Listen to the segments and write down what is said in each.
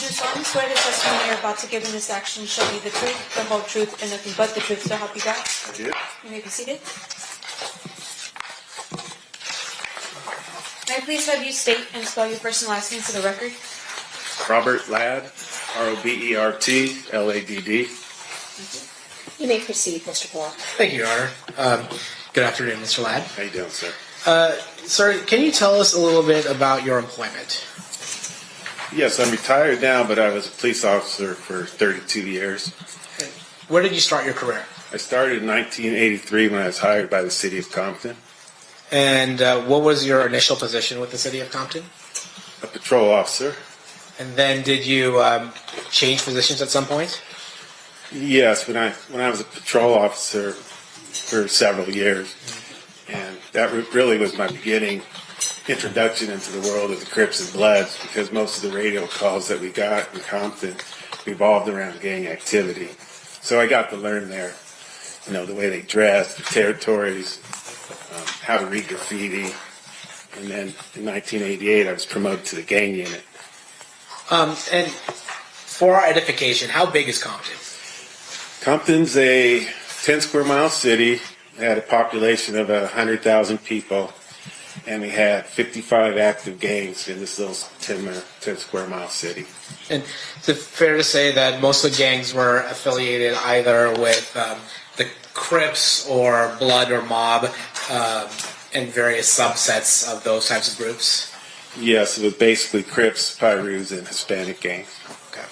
You solemnly swear the testimony you're about to give in this action shall be the truth, the whole truth, and nothing but the truth, so help you God? I did. You may be seated. May I please have you state and spell your first and last name for the record? Robert Ladd, ROBERT, LADD. You may proceed, Mr. Paul. Thank you, Your Honor. Good afternoon, Mr. Ladd. How you doing, sir? Sir, can you tell us a little bit about your employment? Yes, I'm retired now, but I was a police officer for 32 years. Where did you start your career? I started in 1983 when I was hired by the city of Compton. And what was your initial position with the city of Compton? A patrol officer. And then did you change positions at some point? Yes, when I was a patrol officer for several years, and that really was my beginning introduction into the world of the Crips and Bloods, because most of the radio calls that we got in Compton revolved around gang activity. So I got to learn there, the way they dressed, the territories, how to read graffiti, and then in 1988 I was promoted to the gang unit. And for our edification, how big is Compton? Compton's a 10 square mile city. It had a population of 100,000 people, and we had 55 active gangs in this little 10 square mile city. And is it fair to say that most of the gangs were affiliated either with the Crips or Blood or Mob and various subsets of those types of groups? Yes, it was basically Crips, Pirus, and Hispanic gangs. Okay.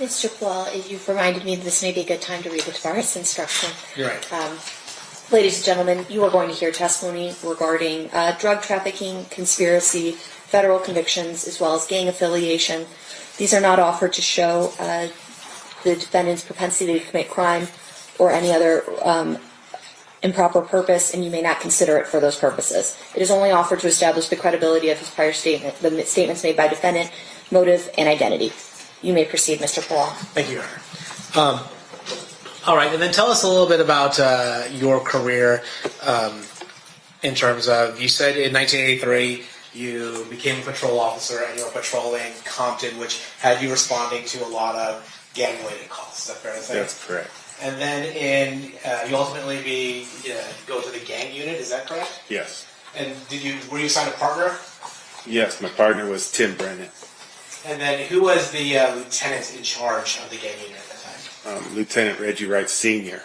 Mr. Paul, you've reminded me that this may be a good time to read the Tabaris instruction. You're right. Ladies and gentlemen, you are going to hear testimony regarding drug trafficking, conspiracy, federal convictions, as well as gang affiliation. These are not offered to show the defendant's propensity to commit crime or any other improper purpose, and you may not consider it for those purposes. It is only offered to establish the credibility of his prior statement, the statements made by defendant, motive, and identity. You may proceed, Mr. Paul. Thank you, Your Honor. All right, and then tell us a little bit about your career in terms of, you said in 1983 you became a patrol officer and you were patrolling Compton, which had you responding to a lot of gang-related calls. Is that fair to say? That's correct. And then you ultimately go to the gang unit, is that correct? Yes. And were you assigned a partner? Yes, my partner was Tim Brennan. And then who was the lieutenant in charge of the gang unit at that time? Lieutenant Reggie Wright Sr.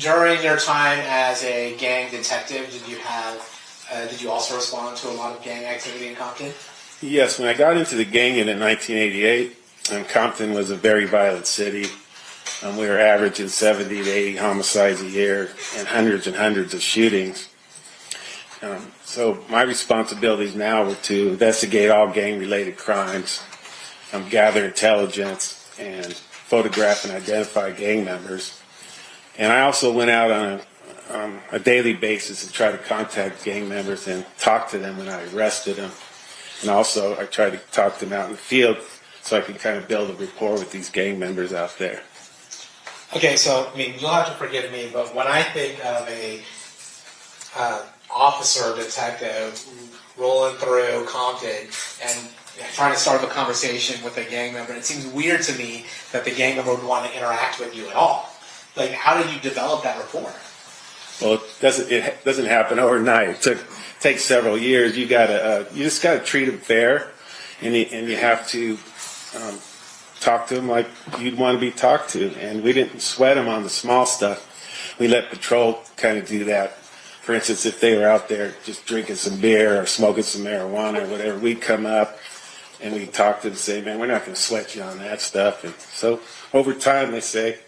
During your time as a gang detective, did you also respond to a lot of gang activity in Compton? Yes, when I got into the gang unit in 1988, Compton was a very violent city. We were averaging 70 to 80 homicides a year and hundreds of shootings. So my responsibilities now were to investigate all gang-related crimes, gather intelligence, and photograph and identify gang members. And I also went out on a daily basis and tried to contact gang members and talk to them when I arrested them. And also I tried to talk to them out in the field so I could kind of build a rapport with these gang members out there. Okay, so, you'll have to forgive me, but when I think of a officer, detective, rolling through Compton and trying to start a conversation with a gang member, it seems weird to me that the gang member would want to interact with you at all. Like, how did you develop that rapport? Well, it doesn't happen overnight. It takes several years. You just gotta treat them fair, and you have to talk to them like you'd want to be talked to. And we didn't sweat them on the small stuff. We let patrol kind of do that. For instance, if they were out there just drinking some beer or smoking some marijuana or whatever, we'd come up and we'd talk to them and say, man, we're not going to sweat you on that stuff. And so over time they say,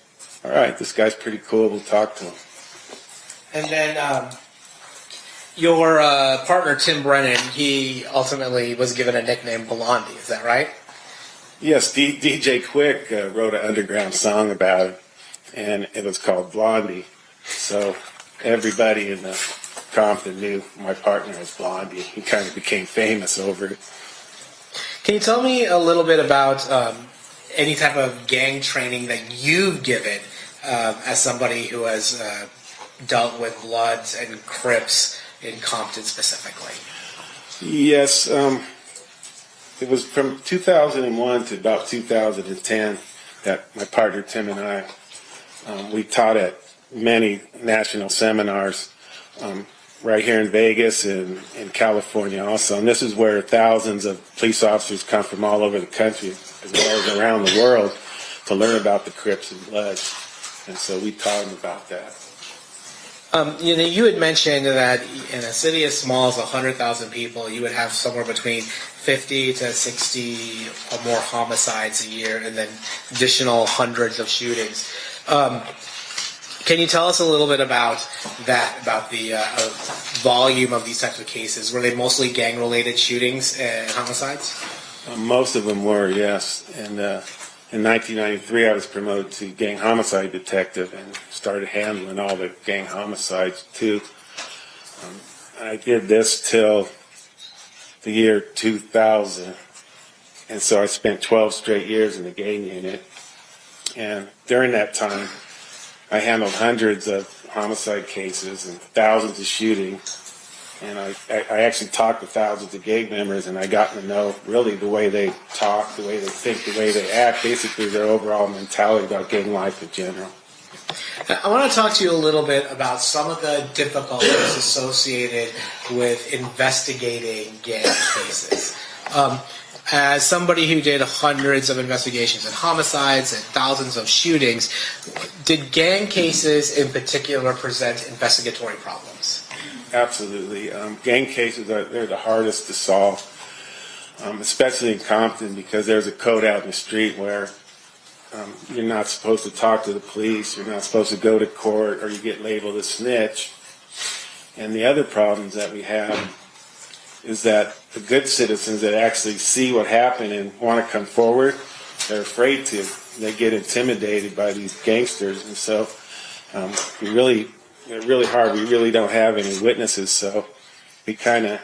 all right, this guy's pretty cool, we'll talk to him. And then your partner, Tim Brennan, he ultimately was given a nickname Blondie, is that right? Yes, DJ Quick wrote an underground song about it, and it was called Blondie. So everybody in the Compton knew my partner as Blondie. He kind of became famous over it. Can you tell me a little bit about any type of gang training that you've given as somebody who has dealt with Bloods and Crips in Compton specifically? Yes, it was from 2001 to about 2010 that my partner Tim and I, we taught at many national seminars right here in Vegas and in California also. And this is where thousands of police officers come from all over the country as well as around the world to learn about the Crips and Bloods. And so we taught them about that. You had mentioned that in a city as small as 100,000 people, you would have somewhere between 50 to 60 or more homicides a year, and then additional hundreds of shootings. Can you tell us a little bit about that, about the volume of these types of cases? Were they mostly gang-related shootings and homicides? Most of them were, yes. And in 1993, I was promoted to gang homicide detective and started handling all the gang homicides, too. I did this till the year 2000. And so I spent 12 straight years in the gang unit. And during that time, I handled hundreds of homicide cases and thousands of shootings. And I actually talked to thousands of gang members, and I got to know really the way they talk, the way they think, the way they act, basically their overall mentality about gang life in general. I want to talk to you a little bit about some of the difficulties associated with investigating gang cases. As somebody who did hundreds of investigations and homicides and thousands of shootings, did gang cases in particular present investigatory problems? Absolutely. Gang cases, they're the hardest to solve, especially in Compton, because there's a code out in the street where you're not supposed to talk to the police, you're not supposed to go to court, or you get labeled a snitch. And the other problems that we have is that the good citizens that actually see what happened and want to come forward, they're afraid to. They get intimidated by these gangsters, and so they're really hard. We really don't have any witnesses, so we kind of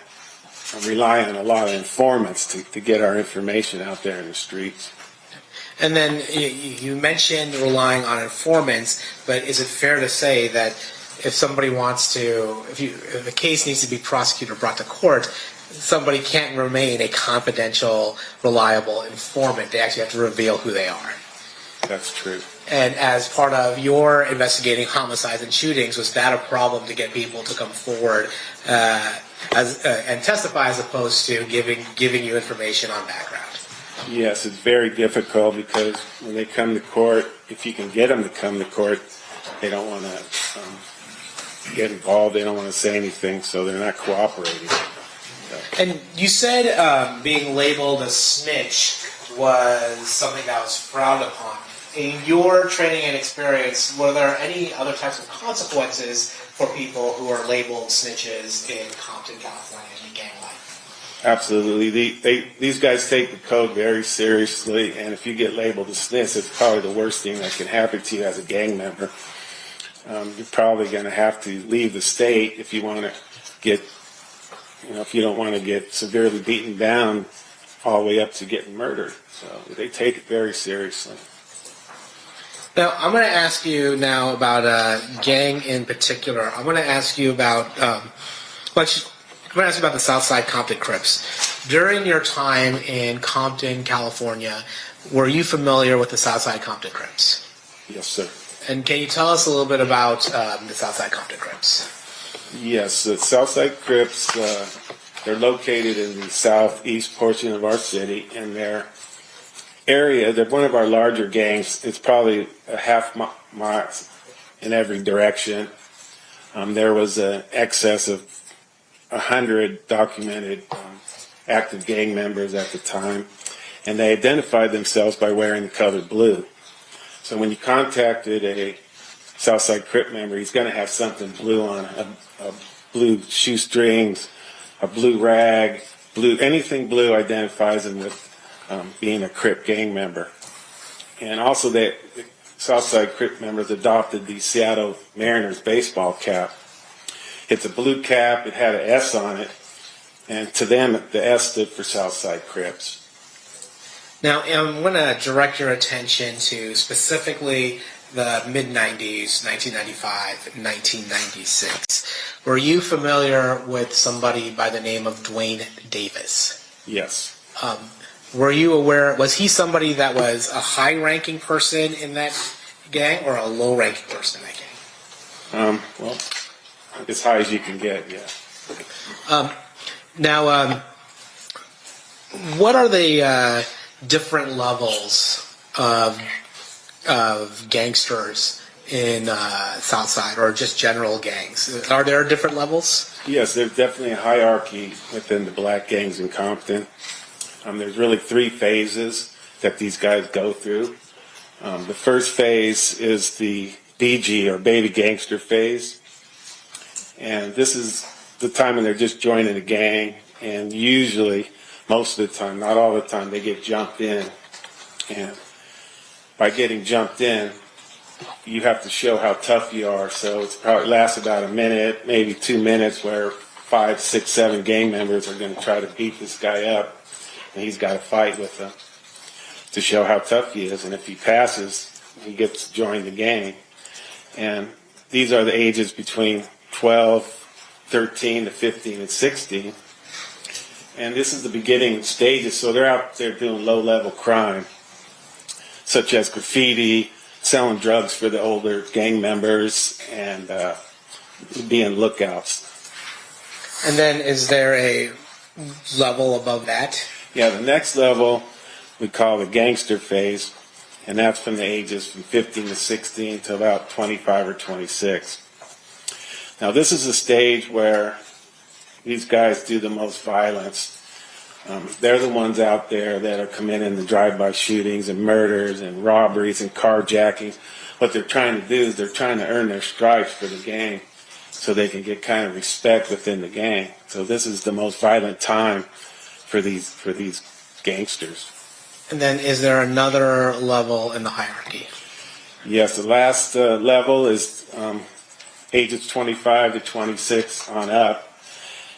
rely on a lot of informants to get our information out there in the streets. And then you mentioned relying on informants, but is it fair to say that if somebody wants to, if a case needs to be prosecuted or brought to court, somebody can't remain a confidential, reliable informant? They actually have to reveal who they are. That's true. And as part of your investigating homicides and shootings, was that a problem to get people to come forward and testify as opposed to giving you information on background? Yes, it's very difficult because when they come to court, if you can get them to come to court, they don't want to get involved. They don't want to say anything, so they're not cooperating. And you said being labeled a snitch was something that was frowned upon. In your training and experience, were there any other types of consequences for people who are labeled snitches in Compton, California, in gang life? Absolutely. These guys take the code very seriously, and if you get labeled a snitch, it's probably the worst thing that can happen to you as a gang member. You're probably going to have to leave the state if you want to get, if you don't want to get severely beaten down all the way up to getting murdered. So they take it very seriously. Now, I'm going to ask you now about gang in particular. I'm going to ask you about the South Side Compton Crips. During your time in Compton, California, were you familiar with the South Side Compton Crips? Yes, sir. And can you tell us a little bit about the South Side Compton Crips? Yes, the South Side Crips, they're located in the southeast portion of our city, and they're one of our larger gangs. It's probably a half mile in every direction. There was an excess of 100 documented active gang members at the time, and they identified themselves by wearing the color blue. So when you contacted a Southside Crip member, he's going to have something blue on, a blue shoestrings, a blue rag, anything blue identifies him with being a Crip gang member. And also the Southside Crip members adopted the Seattle Mariners baseball cap. It's a blue cap, it had an S on it, and to them the S stood for Southside Crips. Now, I'm going to direct your attention to specifically the mid-90s, 1995, 1996. Were you familiar with somebody by the name of Duane Davis? Yes. were you aware, was he somebody that was a high-ranking person in that gang or a low-ranking person in that gang? Well, as high as you can get, yeah. Now, what are the different levels of gangsters in Southside, or just general gangs? Are there different levels? Yes, there's definitely a hierarchy within the black gangs in Compton. There's really 3 phases that these guys go through. The first phase is the BG, or baby gangster phase. And this is the time when they're just joining a gang, and usually, most of the time, not all the time, they get jumped in. And by getting jumped in, you have to show how tough you are. So it probably lasts about a minute, maybe 2 minutes, where 5, 6, 7 gang members are going to try to beat this guy up, and he's got to fight with them to show how tough he is. And if he passes, he gets to join the gang. And these are the ages between 12, 13 to 15 and 16. And this is the beginning stages, so they're out there doing low-level crime, such as graffiti, selling drugs for the older gang members, and being lookouts. And then is there a level above that? Yeah, the next level we call the gangster phase, and that's from the ages from 15 to 16 to about 25 or 26. Now, this is a stage where these guys do the most violence. They're the ones out there that are committing the drive-by shootings and murders and robberies and carjackings. What they're trying to do is they're trying to earn their stripes for the gang so they can get kind of respect within the gang. So this is the most violent time for these gangsters. And then is there another level in the hierarchy? Yes, the last level is ages 25 to 26 on up.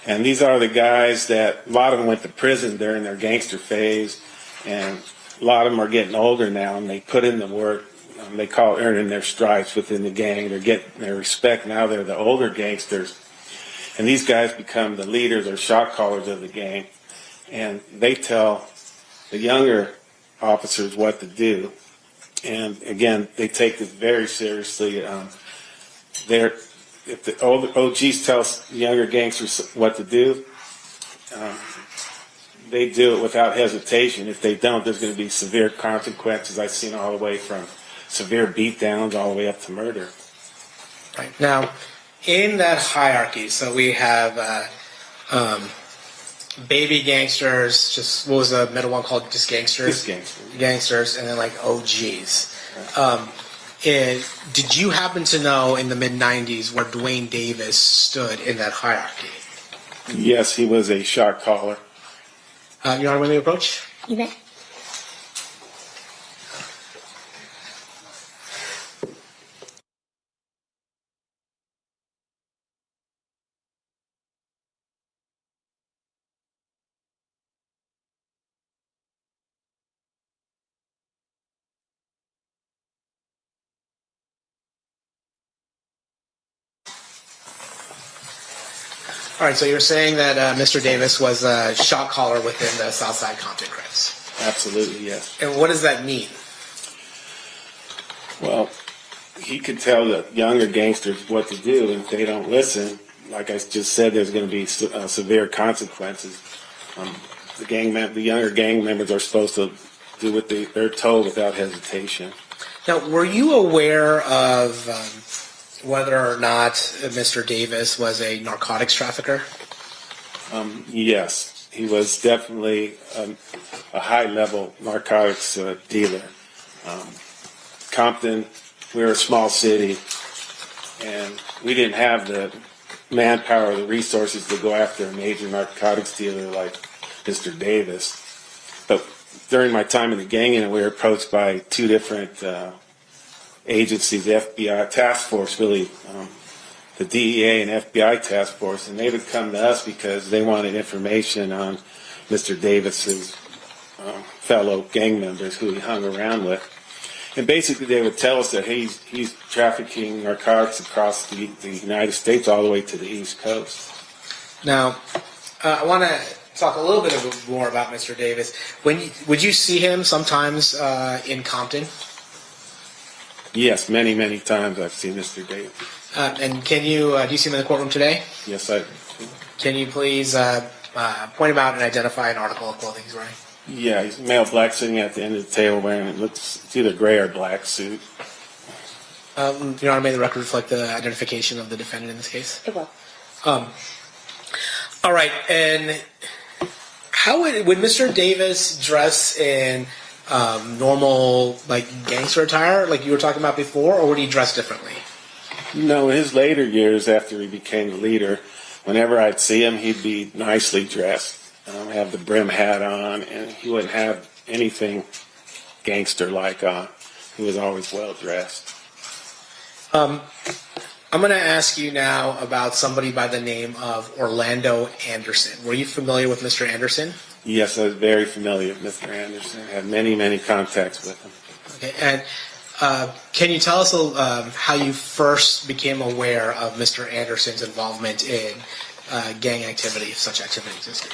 And these are the guys that, a lot of them went to prison during their gangster phase, and a lot of them are getting older now, and they put in the work. They call it earning their stripes within the gang. They're getting their respect now. They're the older gangsters. And these guys become the leaders or shot callers of the gang. And they tell the younger officers what to do. And again, they take this very seriously. If the older OGs tell younger gangsters what to do, they do it without hesitation. If they don't, there's going to be severe consequences. I've seen all the way from severe beatdowns all the way up to murder. Right. Now, in that hierarchy, so we have baby gangsters, just what was the middle one called? Just gangsters? Just gangsters. Gangsters, and then like OGs. Did you happen to know in the mid-'90s where Duane Davis stood in that hierarchy? Yes, he was a shot caller. You want to me approach? You may. All right, so you're saying that Mr. Davis was a shot caller within the South Side Compton Crips. Absolutely, yes. And what does that mean? Well, he could tell the younger gangsters what to do, and if they don't listen, like I just said, there's going to be severe consequences. The younger gang members are supposed to do what they're told without hesitation. Now, were you aware of whether or not Mr. Davis was a narcotics trafficker? Yes, he was definitely a high-level narcotics dealer. Compton, we were a small city, and we didn't have the manpower or the resources to go after a major narcotics dealer like Mr. Davis. But during my time in the gang unit, we were approached by 2 different agencies, the FBI task force, really, the DEA and FBI task force, and they would come to us because they wanted information on Mr. Davis's fellow gang members who he hung around with. And basically they would tell us that he's trafficking narcotics across the United States all the way to the East Coast. Now, I want to talk a little bit more about Mr. Davis. Would you see him sometimes in Compton? Yes, many, many times I've seen Mr. Davis. And can you do you see him in the courtroom today? Yes, I. Can you please point him out and identify an article of clothing he's wearing? Yeah, he's a male black sitting at the end of the table wearing it's either gray or black suit. Your Honor, may the record reflect the identification of the defendant in this case? It will. All right, and how would Mr. Davis dress in normal, like, gangster attire, like you were talking about before, or would he dress differently? You know, in his later years after he became the leader, whenever I'd see him, he'd be nicely dressed. Have the brim hat on, and he wouldn't have anything gangster-like on. He was always well dressed. I'm going to ask you now about somebody by the name of Orlando Anderson. Were you familiar with Mr. Anderson? Yes, I was very familiar with Mr. Anderson. I had many, many contacts with him. Okay, and can you tell us how you first became aware of Mr. Anderson's involvement in gang activity, if such activity existed?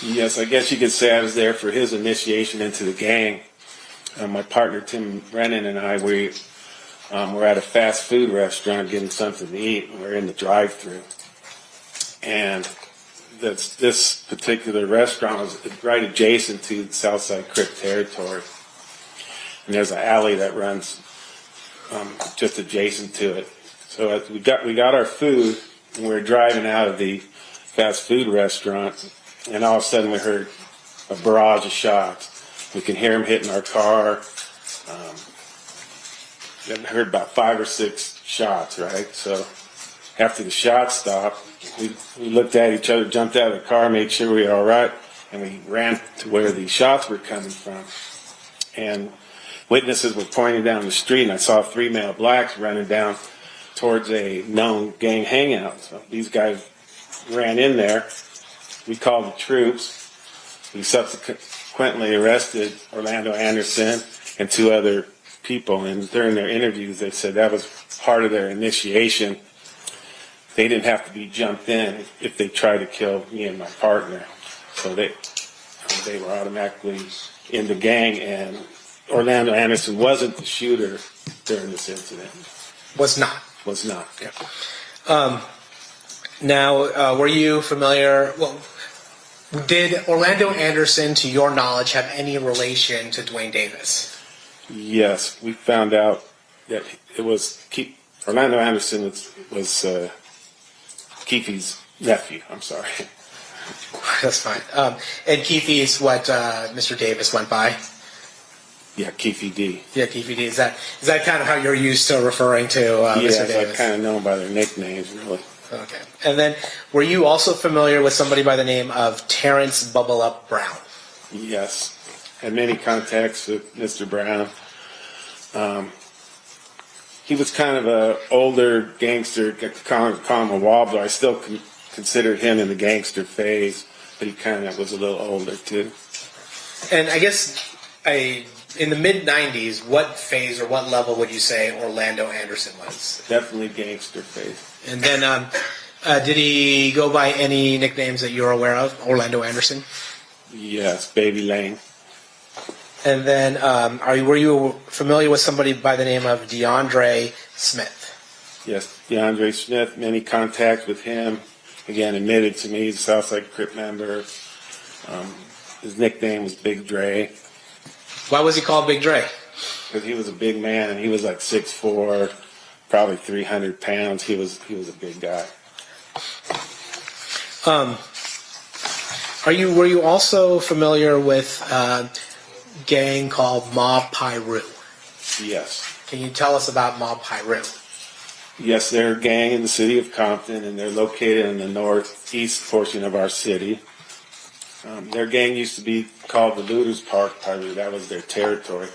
Yes, I guess you could say I was there for his initiation into the gang. My partner, Brennan, and I, we were at a fast food restaurant getting something to eat, and we're in the drive-thru. And this particular restaurant was right adjacent to the South Side Crip territory. And there's an alley that runs just adjacent to it. So as we got our food, and we were driving out of the fast food restaurant, and all of a sudden we heard a barrage of shots. We can hear them hitting our car. Then heard about 5 or 6 shots, right? So after the shots stopped, we looked at each other, jumped out of the car, made sure we were all right, and we ran to where the shots were coming from. And witnesses were pointing down the street, and I saw 3 male blacks running down towards a known gang hangout. So these guys ran in there. We called the troops. We subsequently arrested Orlando Anderson and 2 other people, and during their interviews they said that was part of their initiation. They didn't have to be jumped in if they tried to kill me and my partner. So they were automatically in the gang, and Orlando Anderson wasn't the shooter during this incident. Was not. Was not. Yeah. Now, were you familiar? Well, did Orlando Anderson, to your knowledge, have any relation to Duane Davis? Yes, we found out that it was Orlando Anderson was Keffe's nephew. I'm sorry. That's fine. And Keffe is what Mr. Davis went by. Yeah, Keffe D. Yeah, Keffe D. Is that kind of how you're used to referring to Mr. Davis? Yes, I kind of know them by their nicknames, really. Okay. And then, were you also familiar with somebody by the name of Terrence Bubble Up Brown? Yes. Had many contacts with Mr. Brown. He was kind of an older gangster, call him a wobbler. I still considered him in the gangster phase, but he kind of was a little older too. And I guess in the mid-'90s, what phase or what level would you say Orlando Anderson was? Definitely gangster phase. And then, did he go by any nicknames that you're aware of, Orlando Anderson? Yes, Baby Lane. And then, were you familiar with somebody by the name of DeAndre Smith? Yes, DeAndre Smith, many contacts with him. Again, admitted to me, he's a South Side Crip member. His nickname was Big Dre. Why was he called Big Dre? Because he was a big man, and he was like 6'4", probably 300 pounds. He was a big guy. Were you also familiar with a gang called Mob Piru? Yes. Can you tell us about Mob Piru? Yes, they're a gang in the city of Compton, and they're located in the northeast portion of our city. Their gang used to be called the Looters Park Piru. That was their territory.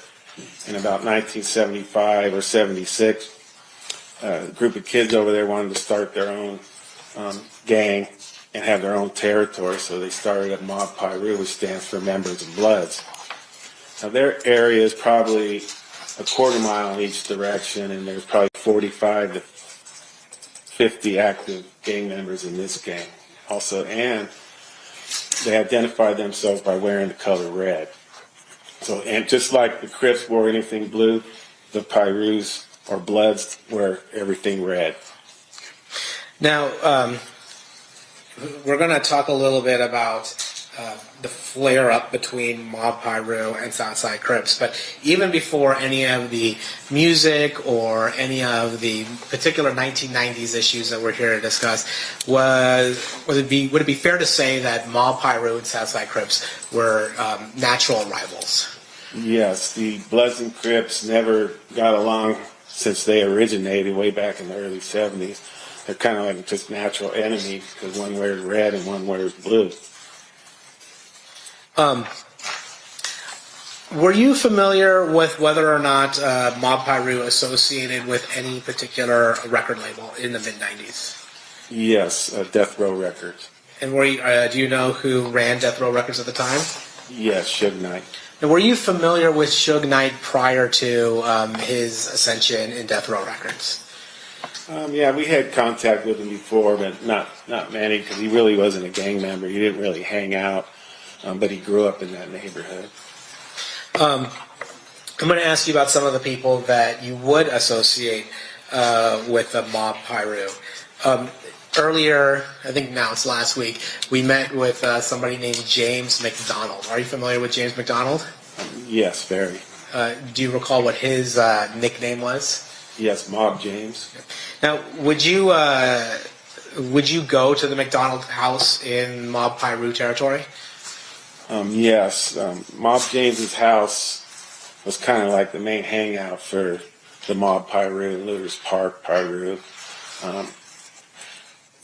In about 1975 or 76, a group of kids over there wanted to start their own gang and have their own territory, so they started a Mob Piru, which stands for Members of Bloods. Now, their area is probably a quarter mile in each direction, and there's probably 45 to 50 active gang members in this gang. Also, and they identified themselves by wearing the color red. So, and just like the Crips wore anything blue, the Pirus or Bloods wear everything red. Now, we're going to talk a little bit about the flare-up between Mob Piru and South Side Crips, but even before any of the music or any of the particular 1990s issues that we're here to discuss, would it be fair to say that Mob Piru and South Side Crips were natural rivals? Yes, the Bloods and Crips never got along since they originated way back in the early 70s. They're kind of like just natural enemies because one wears red and one wears blue. Were you familiar with whether or not Mob Piru associated with any particular record label in the mid-90s? Yes, Death Row Records. And do you know who ran Death Row Records at the time? Yes, Suge Knight. And were you familiar with Suge Knight prior to his ascension in Death Row Records? Yeah, we had contact with him before, but not many because he really wasn't a gang member. He didn't really hang out, but he grew up in that neighborhood. I'm going to ask you about some of the people that you would associate with the Mob Piru. Earlier, I think now it's last week, we met with somebody named James McDonald. Are you familiar with James McDonald? Yes, very. Do you recall what his nickname was? Yes, Mob James. Now, would you go to the McDonald house in Mob Piru territory? Yes, Mob James's house was kind of like the main hangout for the Mob Piru in Looters Park, Piru.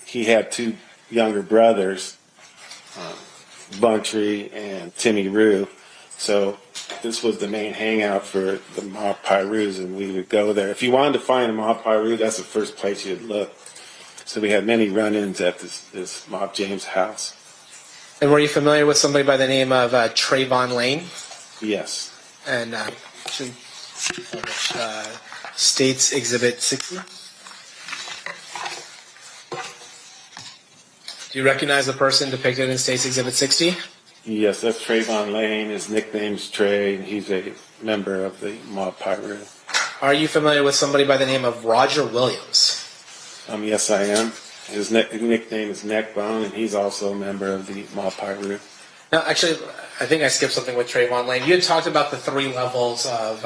He had two younger brothers, Buntry and Timmy Rue. So this was the main hangout for the Mob Pirus, and we would go there. If you wanted to find a Mob Piru, that's the first place you'd look. So we had many run-ins at this Mob James house. And were you familiar with somebody by the name of Trayvon Lane? Yes. And States Exhibit 60? Do you recognize the person depicted in States Exhibit 60? Yes, that's Trayvon Lane. His nickname's Trey, and he's a member of the Mob Piru. Are you familiar with somebody by the name of Roger Williams? Yes, I am. His nickname is Neckbone, and he's also a member of the Mob Piru. Now, actually, I think I skipped something with Trayvon Lane. You had talked about the 3 levels of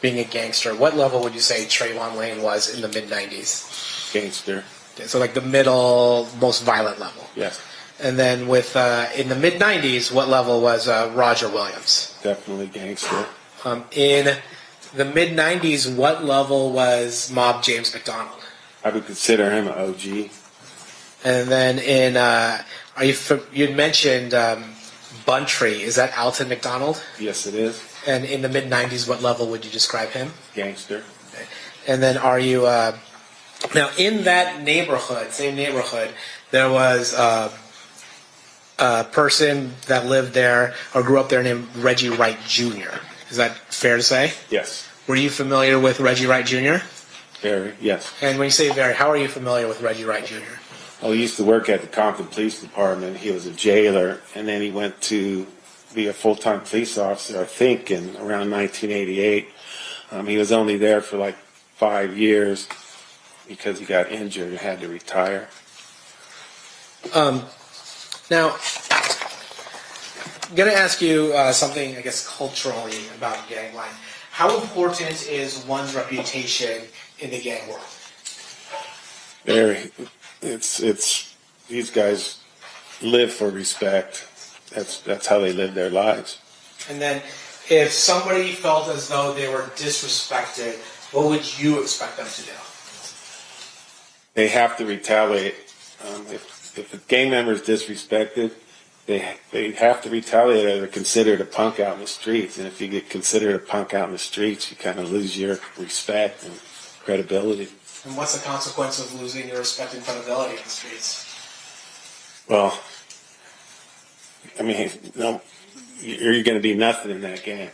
being a gangster. What level would you say Trayvon Lane was in the mid-90s? Gangster. So like the middle, most violent level. Yes. And then with in the mid-90s, what level was Roger Williams? Definitely gangster. In the mid-90s, what level was Mob James McDonald? I would consider him an OG. And then in, you'd mentioned Buntry. Is that Alton McDonald? Yes, it is. And in the mid-90s, what level would you describe him? Gangster. And then are you, now in that neighborhood, same neighborhood, there was a person that lived there or grew up there named Reggie Wright Jr. Is that fair to say? Yes. Were you familiar with Reggie Wright Jr.? Very, yes. And when you say very, how are you familiar with Reggie Wright Jr.? Well, he used to work at the Compton Police Department. He was a jailer, and then he went to be a full-time police officer, I think, in around 1988. He was only there for like 5 years because he got injured and had to retire. Now, I'm going to ask you something, I guess, culturally about gang life. How important is one's reputation in the gang world? Very. It's these guys live for respect. That's how they live their lives. And then, if somebody felt as though they were disrespected, what would you expect them to do? They have to retaliate. If a gang member is disrespected, they have to retaliate, or they're considered a punk out in the streets. And if you get considered a punk out in the streets, you kind of lose your respect and credibility. And what's the consequence of losing your respect and credibility in the streets? Well, I mean, no, you're going to be nothing in that gang,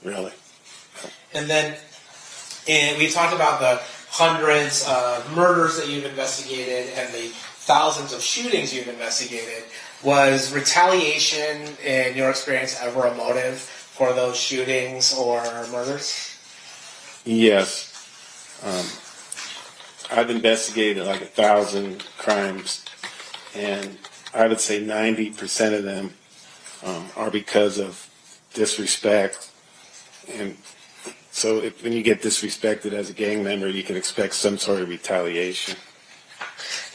really. And then, we talked about the hundreds of murders that you've investigated and the thousands of shootings you've investigated, was retaliation, in your experience, ever a motive for those shootings or murders? Yes. I've investigated like 1,000 crimes, and I would say 90% of them are because of disrespect. And so when you get disrespected as a gang member, you can expect some sort of retaliation.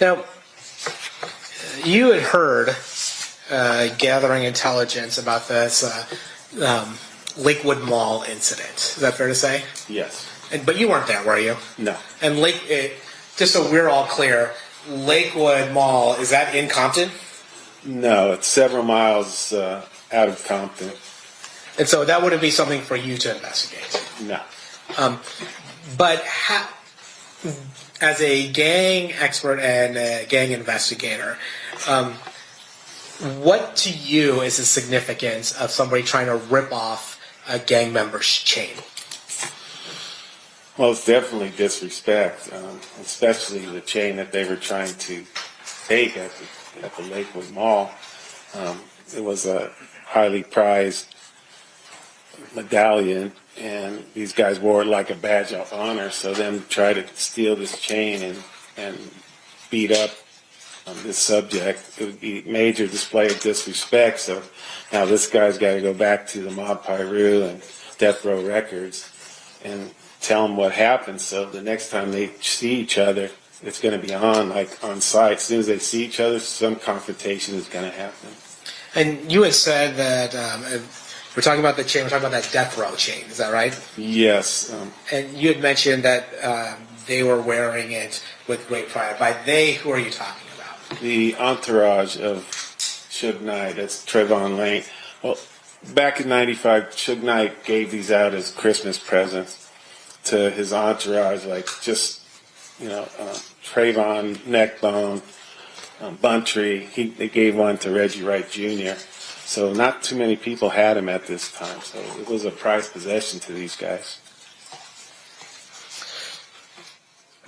Now, you had heard gathering intelligence about this Lakewood Mall incident. Is that fair to say? Yes. But you weren't there, were you? No. And just so we're all clear, Lakewood Mall, is that in Compton? No, it's several miles out of Compton. And so that wouldn't be something for you to investigate. No. But as a gang expert and a gang investigator, what to you is the significance of somebody trying to rip off a gang member's chain? Well, it's definitely disrespect, especially the chain that they were trying to take at the Lakewood Mall. It was a highly prized medallion, and these guys wore it like a badge of honor. So them try to steal this chain and beat up this subject, it would be a major display of disrespect. So now this guy's got to go back to the mob Piru and Death Row Records and tell them what happened. So the next time they see each other, it's going to be on site. As soon as they see each other, some confrontation is going to happen. And you had said that we're talking about the chain. We're talking about that Death Row chain. Is that right? Yes. And you had mentioned that they were wearing it with great pride. By they, who are you talking about? The entourage of Suge Knight. That's Trayvon Lane. Well, back in '95, Suge Knight gave these out as Christmas presents to his entourage, like just, Trayvon, Neckbone, Buntree. They gave one to Reggie Wright Jr. So not too many people had him at this time. So it was a prized possession to these guys.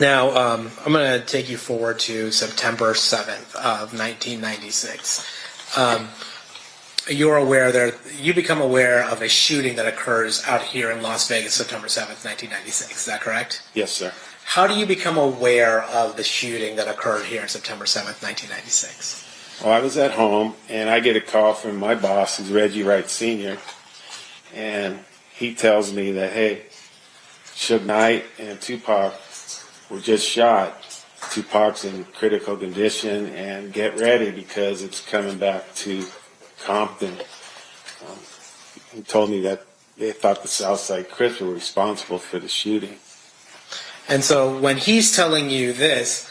Now, I'm going to take you forward to September 7th of 1996. You become aware of a shooting that occurs out here in Las Vegas, September 7th, 1996. Is that correct? Yes, sir. How do you become aware of the shooting that occurred here on September 7th, 1996? Well, I was at home, and I get a call from my boss, who's Reggie Wright Sr., and he tells me that, hey, Suge Knight and Tupac were just shot. Tupac's in critical condition, and get ready because it's coming back to Compton. He told me that they thought the South Side Crips were responsible for the shooting. And so when he's telling you this,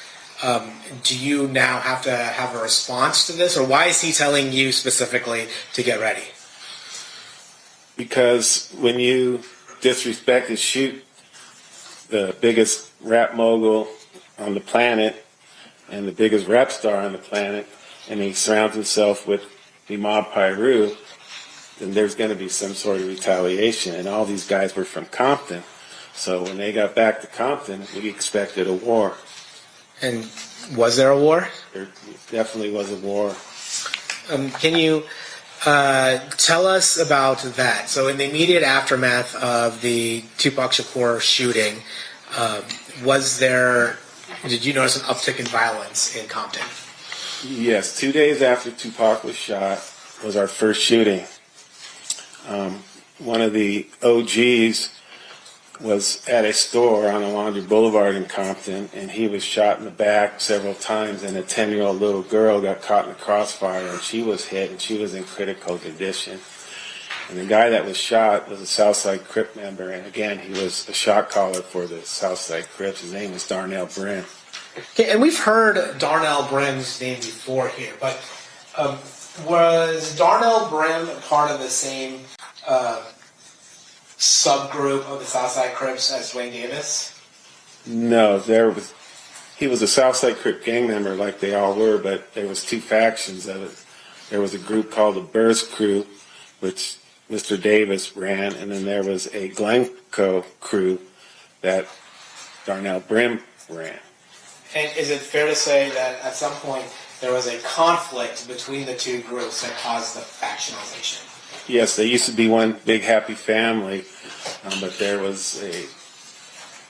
do you now have to have a response to this? Or why is he telling you specifically to get ready? Because when you disrespect and shoot the biggest rap mogul on the planet and the biggest rap star on the planet, and he surrounds himself with the mob Piru, then there's going to be some sort of retaliation. And all these guys were from Compton. So when they got back to Compton, we expected a war. And was there a war? There definitely was a war. Can you tell us about that? So in the immediate aftermath of the Tupac Shakur shooting, did you notice an uptick in violence in Compton? Yes, 2 days after Tupac was shot was our first shooting. One of the OGs was at a store on Alondra Boulevard in Compton, and he was shot in the back several times, and a 10-year-old little girl got caught in the crossfire, and she was hit, and she was in critical condition. And the guy that was shot was a South Side Crip member, and again, he was a shot caller for the South Side Crips. His name was Darnell Brim. Okay, and we've heard Darnell Brim's name before here, but was Darnell Brim part of the same subgroup of the South Side Crips as Duane Davis? No, he was a South Side Crip gang member like they all were, but there was two factions of it. There was a group called the Burst Crew, which Mr. Davis ran, and then there was a Glencoe crew that Darnell Brim ran. And is it fair to say that at some point there was a conflict between the two groups that caused the factionalization? Yes, they used to be one big happy family, but there was a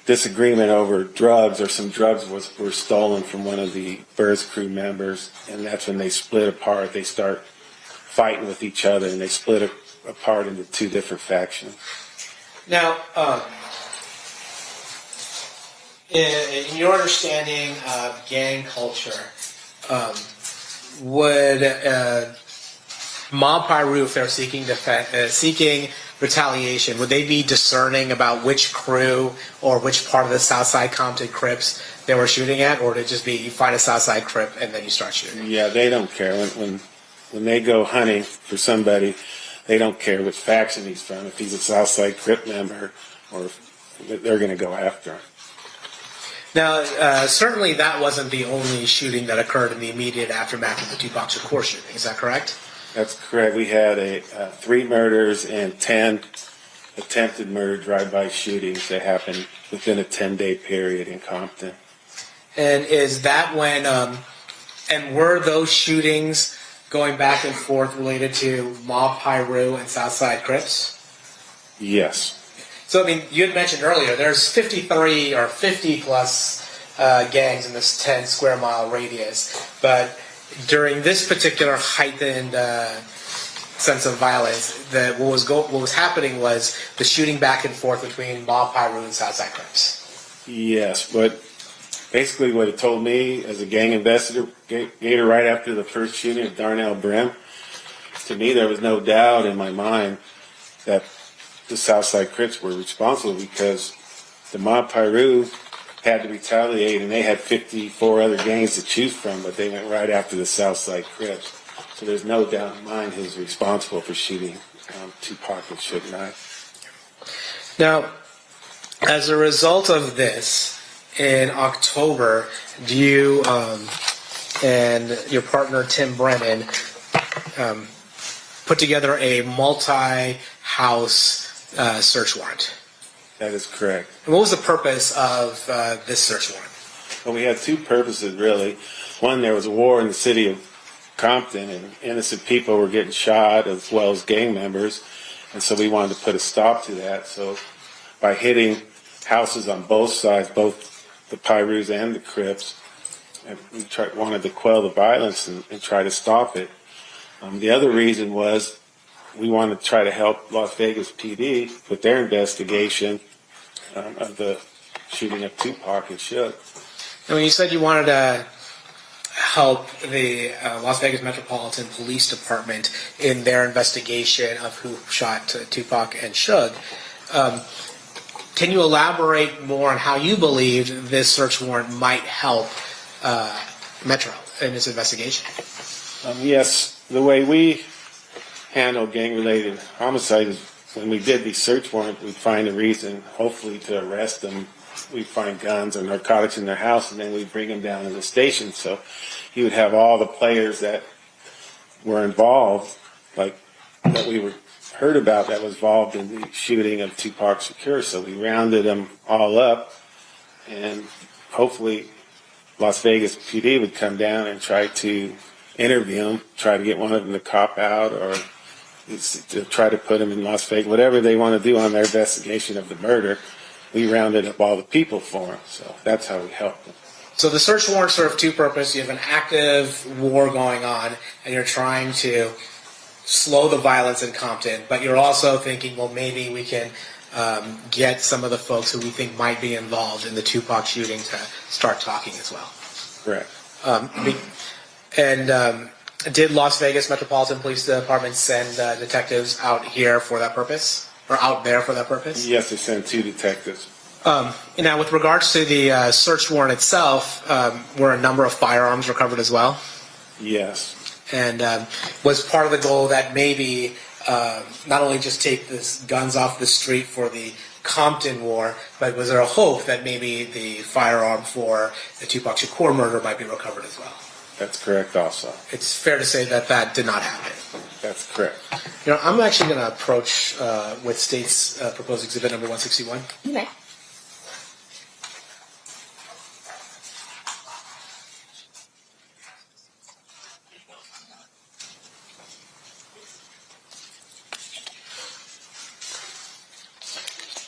disagreement over drugs, or some drugs were stolen from one of the Birds crew members, and that's when they split apart. They start fighting with each other, and they split apart into two different factions. Now, in your understanding of gang culture, would Mob Piru, if they're seeking retaliation, would they be discerning about which crew or which part of the South Side Compton Crips they were shooting at, or would it just be you find a South Side Crip and then you start shooting? Yeah, they don't care. When they go hunting for somebody, they don't care which faction he's from. If he's a South Side Crip member, or they're going to go after him. Now, certainly that wasn't the only shooting that occurred in the immediate aftermath of the Tupac Shakur shooting. Is that correct? That's correct. We had 3 murders and 10 attempted murder drive-by shootings that happened within a 10-day period in Compton. And is that when, and were those shootings going back and forth related to Mob Piru and South Side Crips? Yes. So, I mean, you had mentioned earlier, there's 53 or 50 plus gangs in this 10 square mile radius, but during this particular heightened sense of violence, what was happening was the shooting back and forth between Mob Piru and South Side Crips. Yes, but basically what it told me as a gang investigator right after the first shooting of Darnell Brim, to me there was no doubt in my mind that the South Side Crips were responsible, because the Mob Piru had to retaliate, and they had 54 other gangs to choose from, but they went right after the South Side Crips. So there's no doubt in mind who's responsible for shooting Tupac and Suge Knight. Now, as a result of this, in October, you and your partner Tim Brennan put together a multi-house search warrant. That is correct. And what was the purpose of this search warrant? Well, we had 2 purposes, really. One, there was a war in the city of Compton, and innocent people were getting shot, as well as gang members, and so we wanted to put a stop to that. So by hitting houses on both sides, both the Pirus and the Crips, and we wanted to quell the violence and try to stop it. The other reason was we wanted to try to help Las Vegas PD with their investigation of the shooting of Tupac and Suge. And when you said you wanted to help the Las Vegas Metropolitan Police Department in their investigation of who shot Tupac and Suge, can you elaborate more on how you believed this search warrant might help Metro in its investigation? Yes, the way we handle gang-related homicide is when we did the search warrant, we'd find a reason, hopefully, to arrest them. We'd find guns or narcotics in their house, and then we'd bring them down to the station. So he would have all the players that were involved, like that we heard about, that was involved in the shooting of Tupac Shakur. So we rounded them all up, and hopefully Las Vegas PD would come down and try to interview them, try to get one of them to cop out, or to try to put them in Las Vegas, whatever they want to do on their investigation of the murder. We rounded up all the people for them, so that's how we helped them. So the search warrant served 2 purposes. You have an active war going on, and you're trying to slow the violence in Compton, but you're also thinking, well, maybe we can get some of the folks who we think might be involved in the Tupac shooting to start talking as well. Correct. Did Las Vegas Metropolitan Police Department send detectives out here for that purpose? Or out there for that purpose? Yes, they sent 2 detectives. Now, with regards to the search warrant itself, were a number of firearms recovered as well? Yes. And was part of the goal that maybe not only just take the guns off the street for the Compton war, but was there a hope that maybe the firearm for the Tupac Shakur murder might be recovered as well? That's correct also. It's fair to say that that did not happen. That's correct. You know, I'm actually going to approach with State's proposed exhibit number 161. You may.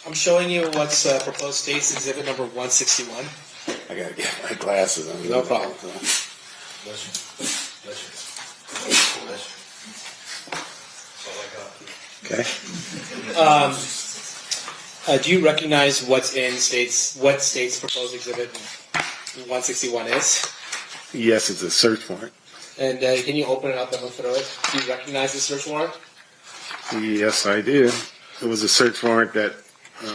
I'm showing you what's proposed state's exhibit number 161. I gotta get my glasses on. No problem. Okay. Do you recognize what's in what state's proposed exhibit 161 is? Yes, it's a search warrant. And can you open it up and look through it? Do you recognize the search warrant? Yes, I do. It was a search warrant that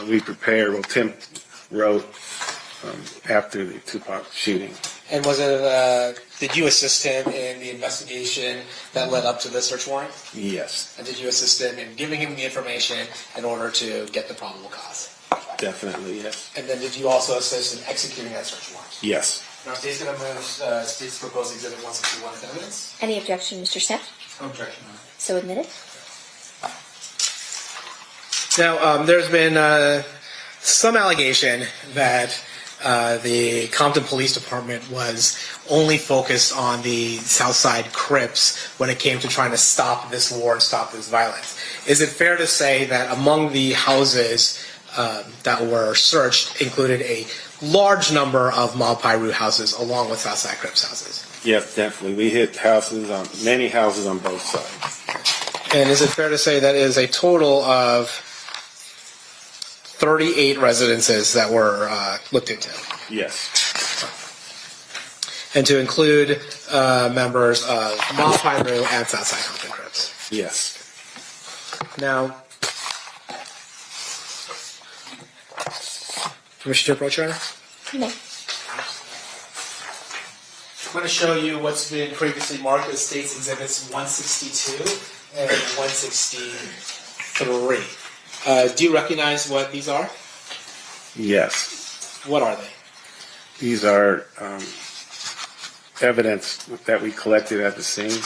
we prepared. Well, Tim wrote after the Tupac shooting. And was it? Did you assist him in the investigation that led up to the search warrant? Yes, And did you assist him in giving him the information in order to get the probable cause? definitely, yes. And then did you also assist in executing that search warrant? Yes. Now, state's going to move state's proposed exhibit 161 to evidence. Any objection, Mr. Snap? No objection. So admitted. Now, there's been some allegation that the Compton Police Department was only focused on the South Side Crips when it came to trying to stop this war and stop this violence. Is it fair to say that among the houses that were searched included a large number of Mob Piru houses along with South Side Crips houses? Yes, definitely. We hit many houses on both sides. And is it fair to say that is a total of 38 residences that were looked into? Yes. And to include members of Monte Piru and South Side Compton Crips. Yes. Now, permission to approach, Your Honor? No. I'm going to show you what's been previously marked as State's Exhibits 162 and 163. Do you recognize what these are? Yes. What are they? These are evidence that we collected at the scene.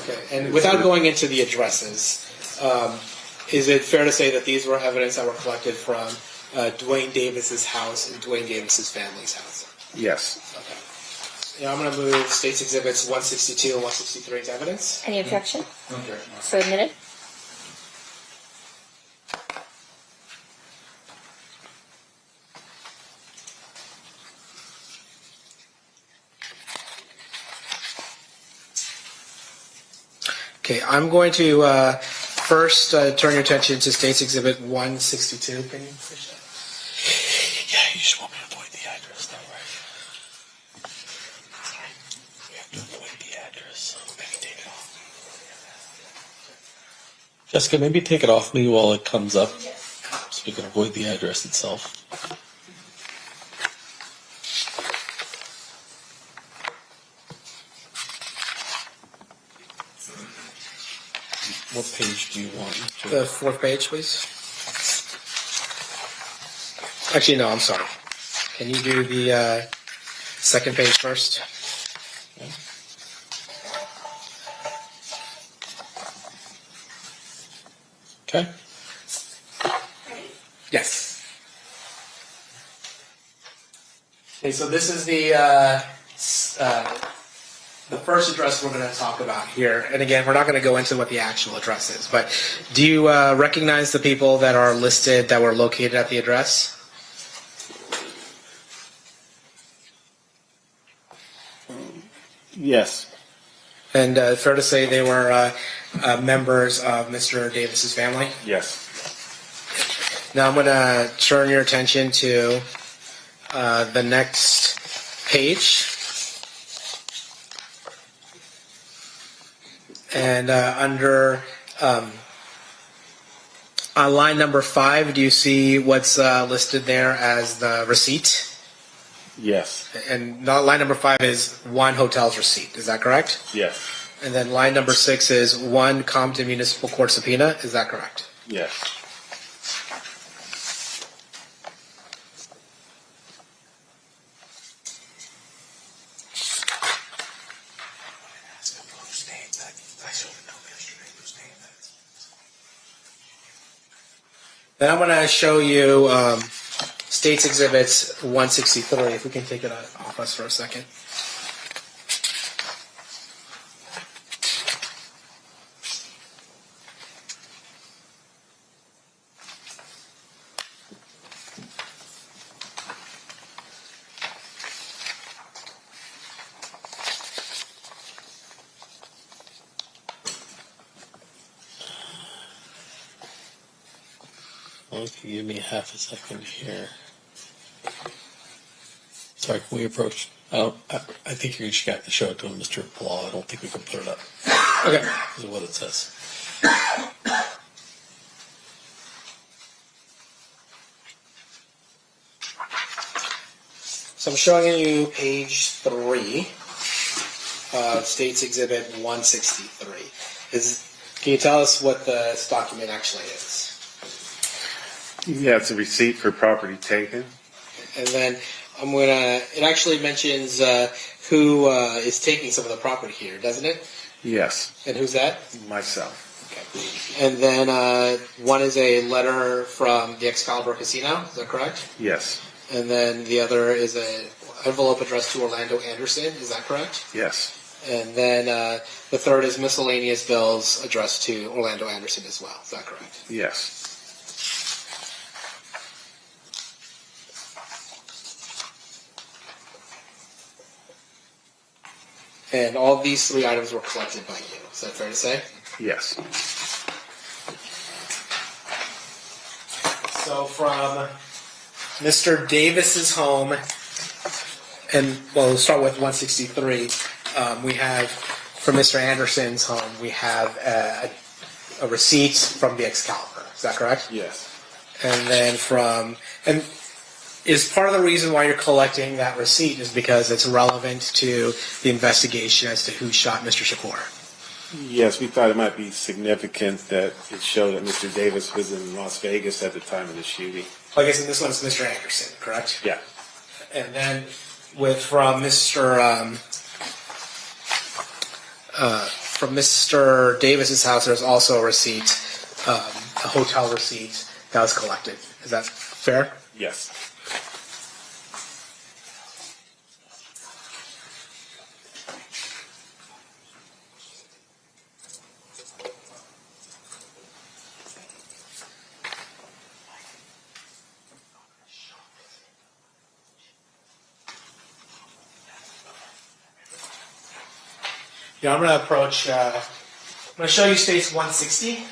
Okay. And without going into the addresses, is it fair to say that these were evidence that were collected from Duane Davis's house and Duane Davis's family's house? Yes. Okay. Now I'm going to move State's Exhibits 162 and 163 to evidence. Any objection? No objection. So admitted. Okay, I'm going to first turn your attention to State's Exhibit 162. Can you finish that? Yeah, you just want me to avoid the address, though, right? We have to avoid the address, so maybe take it off. Jessica, maybe take it off me while it comes up, so we can avoid the address itself. What page do you want? The fourth page, please. Actually, no, I'm sorry. Can you do the second page first? Okay. Yes. Okay, so this is the first address we're going to talk about here. And again, we're not going to go into what the actual address is, but do you recognize the people that are listed that were located at the address? Yes. And fair to say they were members of Mr. Davis's family? Yes. Now I'm going to turn your attention to the next page. And under on line number 5, do you see what's listed there as the receipt? Yes. And line number 5 is one hotel's receipt. Is that correct? Yes. And then line number 6 is one Compton Municipal Court subpoena. Is that correct? Yes. Then I'm going to show you State's Exhibits 163. If we can take it off us for a second. Well, if you give me half a second here. Sorry, can we approach? I think you just got to show it to him, Mr. Law. I don't think we can put it up. Okay. This is what it says. So I'm showing you page 3 of State's Exhibit 163. Can you tell us what this document actually is? Yeah, it's a receipt for property taken. And then it actually mentions who is taking some of the property here, doesn't it? Yes, And who's that? myself. Okay. And then one is a letter from the Excalibur Casino, is that correct? Yes, And then the other is an envelope addressed to Orlando Anderson, is that correct? yes, And then the third is miscellaneous bills addressed to Orlando Anderson as well, is that correct? yes. And all these 3 items were collected by you, is that fair to say? Yes. So from Mr. Davis's home, and well, we'll start with 163. We have from Mr. Anderson's home, we have a receipt from the Excalibur. Is that correct? Yes. And then is part of the reason why you're collecting that receipt is because it's relevant to the investigation as to who shot Mr. Shakur. Yes, we thought it might be significant that it showed that Mr. Davis was in Las Vegas at the time of the shooting. I guess in this one's Mr. Anderson, correct? Yeah. And then from Mr. Davis's house, there's also a receipt, a hotel receipt that was collected. Is that fair? Yes. Yeah, I'm going to approach. I'm going to show you space 160.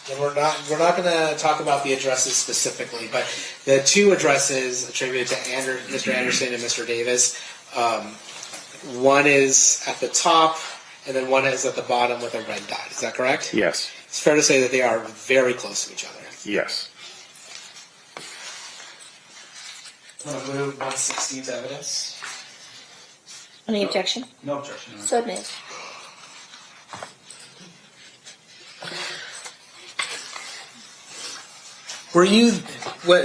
And we're not going to talk about the addresses specifically, but the 2 addresses attributed to Mr. Anderson and Mr. Davis. One is at the top, and then one is at the bottom with a red dot. Is that correct? Yes. It's fair to say that they are very close to each other. Yes. I'm going to move 160 to evidence. Any objection? No objection. So admitted.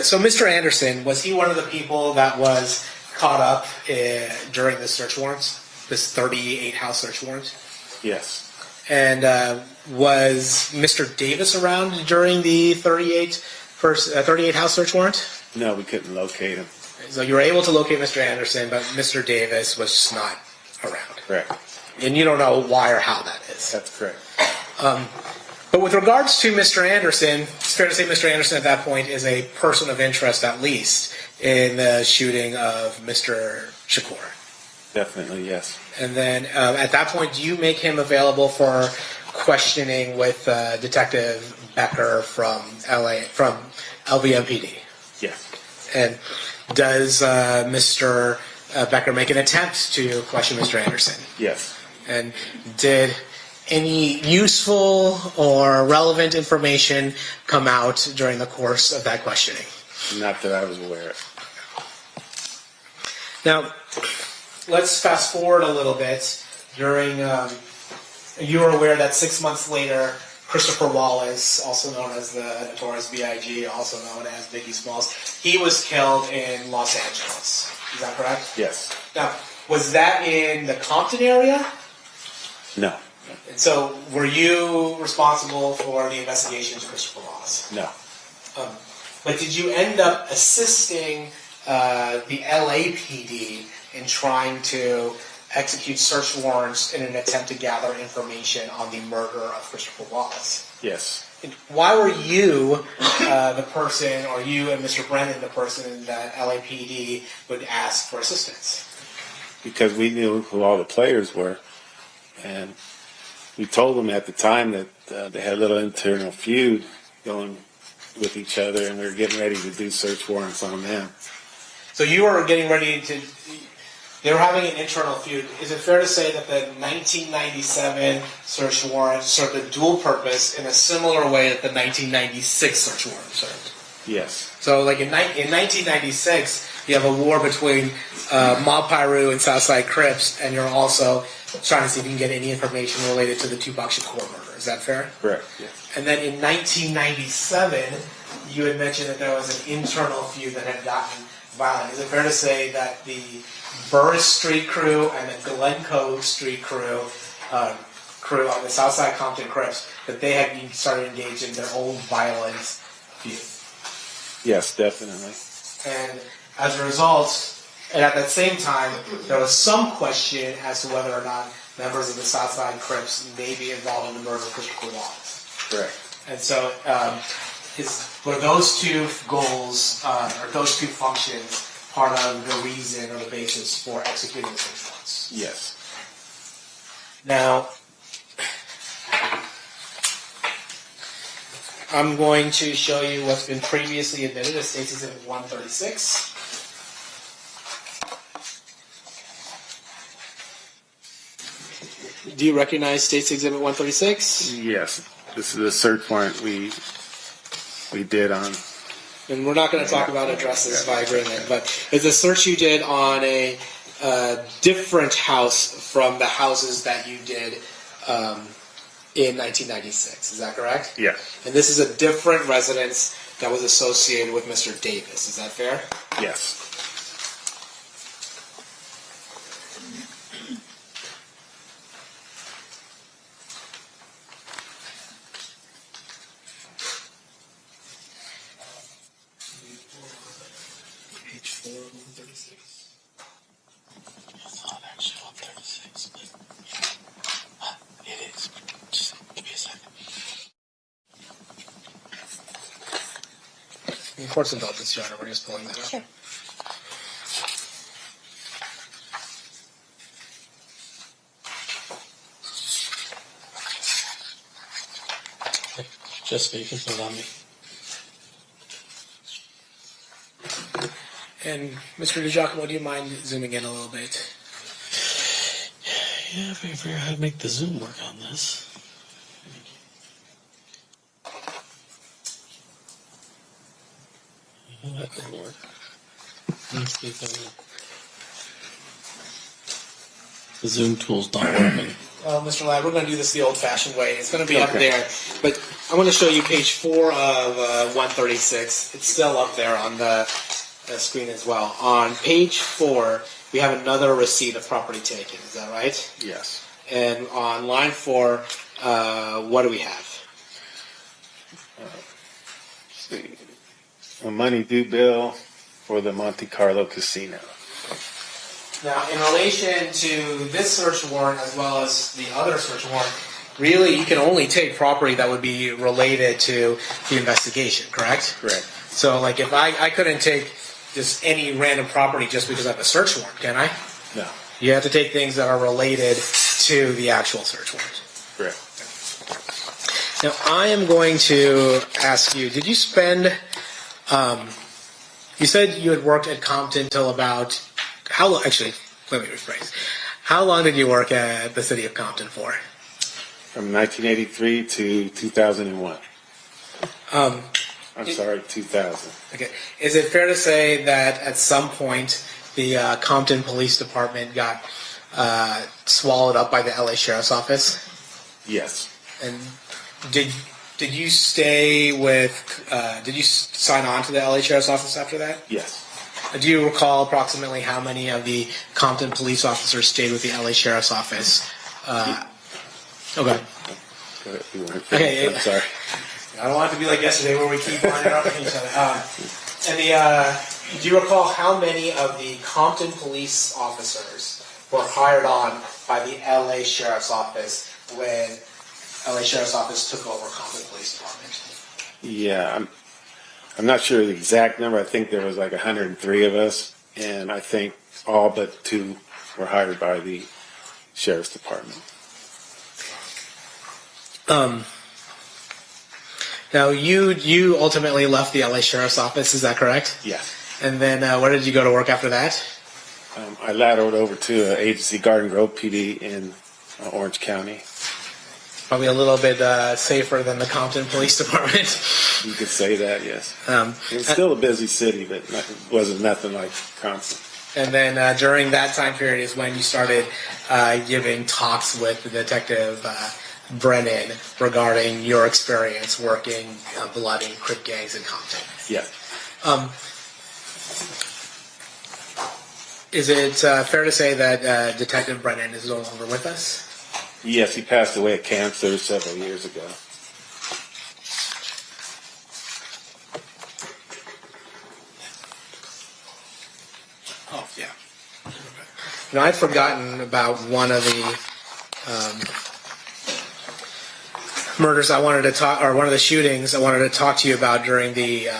So Mr. Anderson, was he one of the people that was caught up during the search warrants, this 38 house search warrant? Yes. And was Mr. Davis around during the 38 house search warrant? No, we couldn't locate him. So you were able to locate Mr. Anderson, but Mr. Davis was just not around. Correct. And you don't know why or how that is. That's correct. But with regards to Mr. Anderson, it's fair to say Mr. Anderson at that point is a person of interest, at least, in the shooting of Mr. Shakur. Definitely, yes. And then at that point, do you make him available for questioning with Detective Becker from LVMPD? Yes. And does Mr. Becker make an attempt to question Mr. Anderson? Yes. And did any useful or relevant information come out during the course of that questioning? Not that I was aware of. Now, let's fast forward a little bit. During, you were aware that 6 months later, Christopher Wallace, also known as the Notorious B.I.G., also known as Biggie Smalls, he was killed in Los Angeles. Is that correct? Yes. Now, was that in the Compton area? No. And so, were you responsible for the investigation into Christopher Wallace? No. But did you end up assisting the LAPD in trying to execute search warrants in an attempt to gather information on the murder of Christopher Wallace? Yes. And why were you the person, or you and Mr. Brennan the person that LAPD would ask for assistance? Because we knew who all the players were, and we told them at the time that they had a little internal feud going with each other, and we were getting ready to do search warrants on them. So you were getting ready to. They were having an internal feud. Is it fair to say that the 1997 search warrant served a dual purpose in a similar way that the 1996 search warrant served? Yes. So, like in 1996, you have a war between Piru and South Side Crips, and you're also trying to see if you can get any information related to the Tupac Shakur murder. Is that fair? Correct. Yes. And then in 1997, you had mentioned that there was an internal feud that had gotten violent. Is it fair to say that the Burris Street crew and the Glencoe Street crew on the South Side Compton Crips, that they had started engaged in their own violent feud? Yes, definitely. And as a result, and at that same time, there was some question as to whether or not members of the South Side Crips may be involved in the murder of Christopher Wallace. Correct. And so, were those two goals, or those two functions, part of the reason or the basis for executing the search warrants? Yes. Now, I'm going to show you what's been previously admitted as State's Exhibit 136. Do you recognize State's Exhibit 136? Yes. This is a search warrant we did on. And we're not going to talk about addresses by agreement, but it's a search you did on a different house from the houses that you did in 1996. Is that correct? Yes. And this is a different residence that was associated with Mr. Davis. Is that fair? Yes. Page 4 of 136. It's not actually 136, but it is. Just give me a second. In court's indulgence, Your Honor, we're just pulling that up. Sure. Jessica, you can put it on me. And Mr. DiGiacomo, do you mind zooming in a little bit? Yeah, if I figure out how to make the Zoom work on this. Yeah, that didn't work. Let's see if the Zoom tool's not working. Well, Mr. Ladd, we're going to do this the old-fashioned way. It's going to be up there, but I want to show you page 4 of 136. It's still up there on the screen as well. On page 4, we have another receipt of property taken. Is that right? Yes. And on line 4, what do we have? See. A money due bill for the Monte Carlo casino. Now, in relation to this search warrant as well as the other search warrant, really you can only take property that would be related to the investigation, correct? Correct. So, like, if I couldn't take just any random property just because I have a search warrant, can I? No. You have to take things that are related to the actual search warrant. Correct. Now, I am going to ask you, did you spend, you said you had worked at Compton till about, how long, actually, let me rephrase. How long did you work at the city of Compton for? From 1983 to 2001. I'm sorry, 2000. Okay. Is it fair to say that at some point the Compton Police Department got swallowed up by the LA Sheriff's Office? Yes. And did you stay with, did you sign on to the LA Sheriff's Office after that? Yes. Do you recall approximately how many of the Compton police officers stayed with the LA Sheriff's Office? Okay. Go ahead. You want to finish? Okay. I'm sorry. I don't want it to be like yesterday where we keep on interrupting each other. Do you recall how many of the Compton police officers were hired on by the LA Sheriff's Office when LA Sheriff's Office took over Compton Police Department? Yeah, I'm not sure the exact number. I think there was like 103 of us, and I think all but 2 were hired by the Sheriff's Department. Now, you ultimately left the LA Sheriff's Office, is that correct? Yes. And then where did you go to work after that? I lateraled over to agency Garden Grove PD in Orange County. Probably a little bit safer than the Compton Police Department. You could say that, yes. It was still a busy city, but it wasn't nothing like Compton. And then during that time period is when you started giving talks with Detective Brennan regarding your experience working blood and Crip gangs in Compton. Yeah. Is it fair to say that Detective Brennan is no longer with us? Yes, he passed away of cancer several years ago. Oh, yeah. You know, I'd forgotten about one of the murders I wanted to talk, or one of the shootings I wanted to talk to you about during the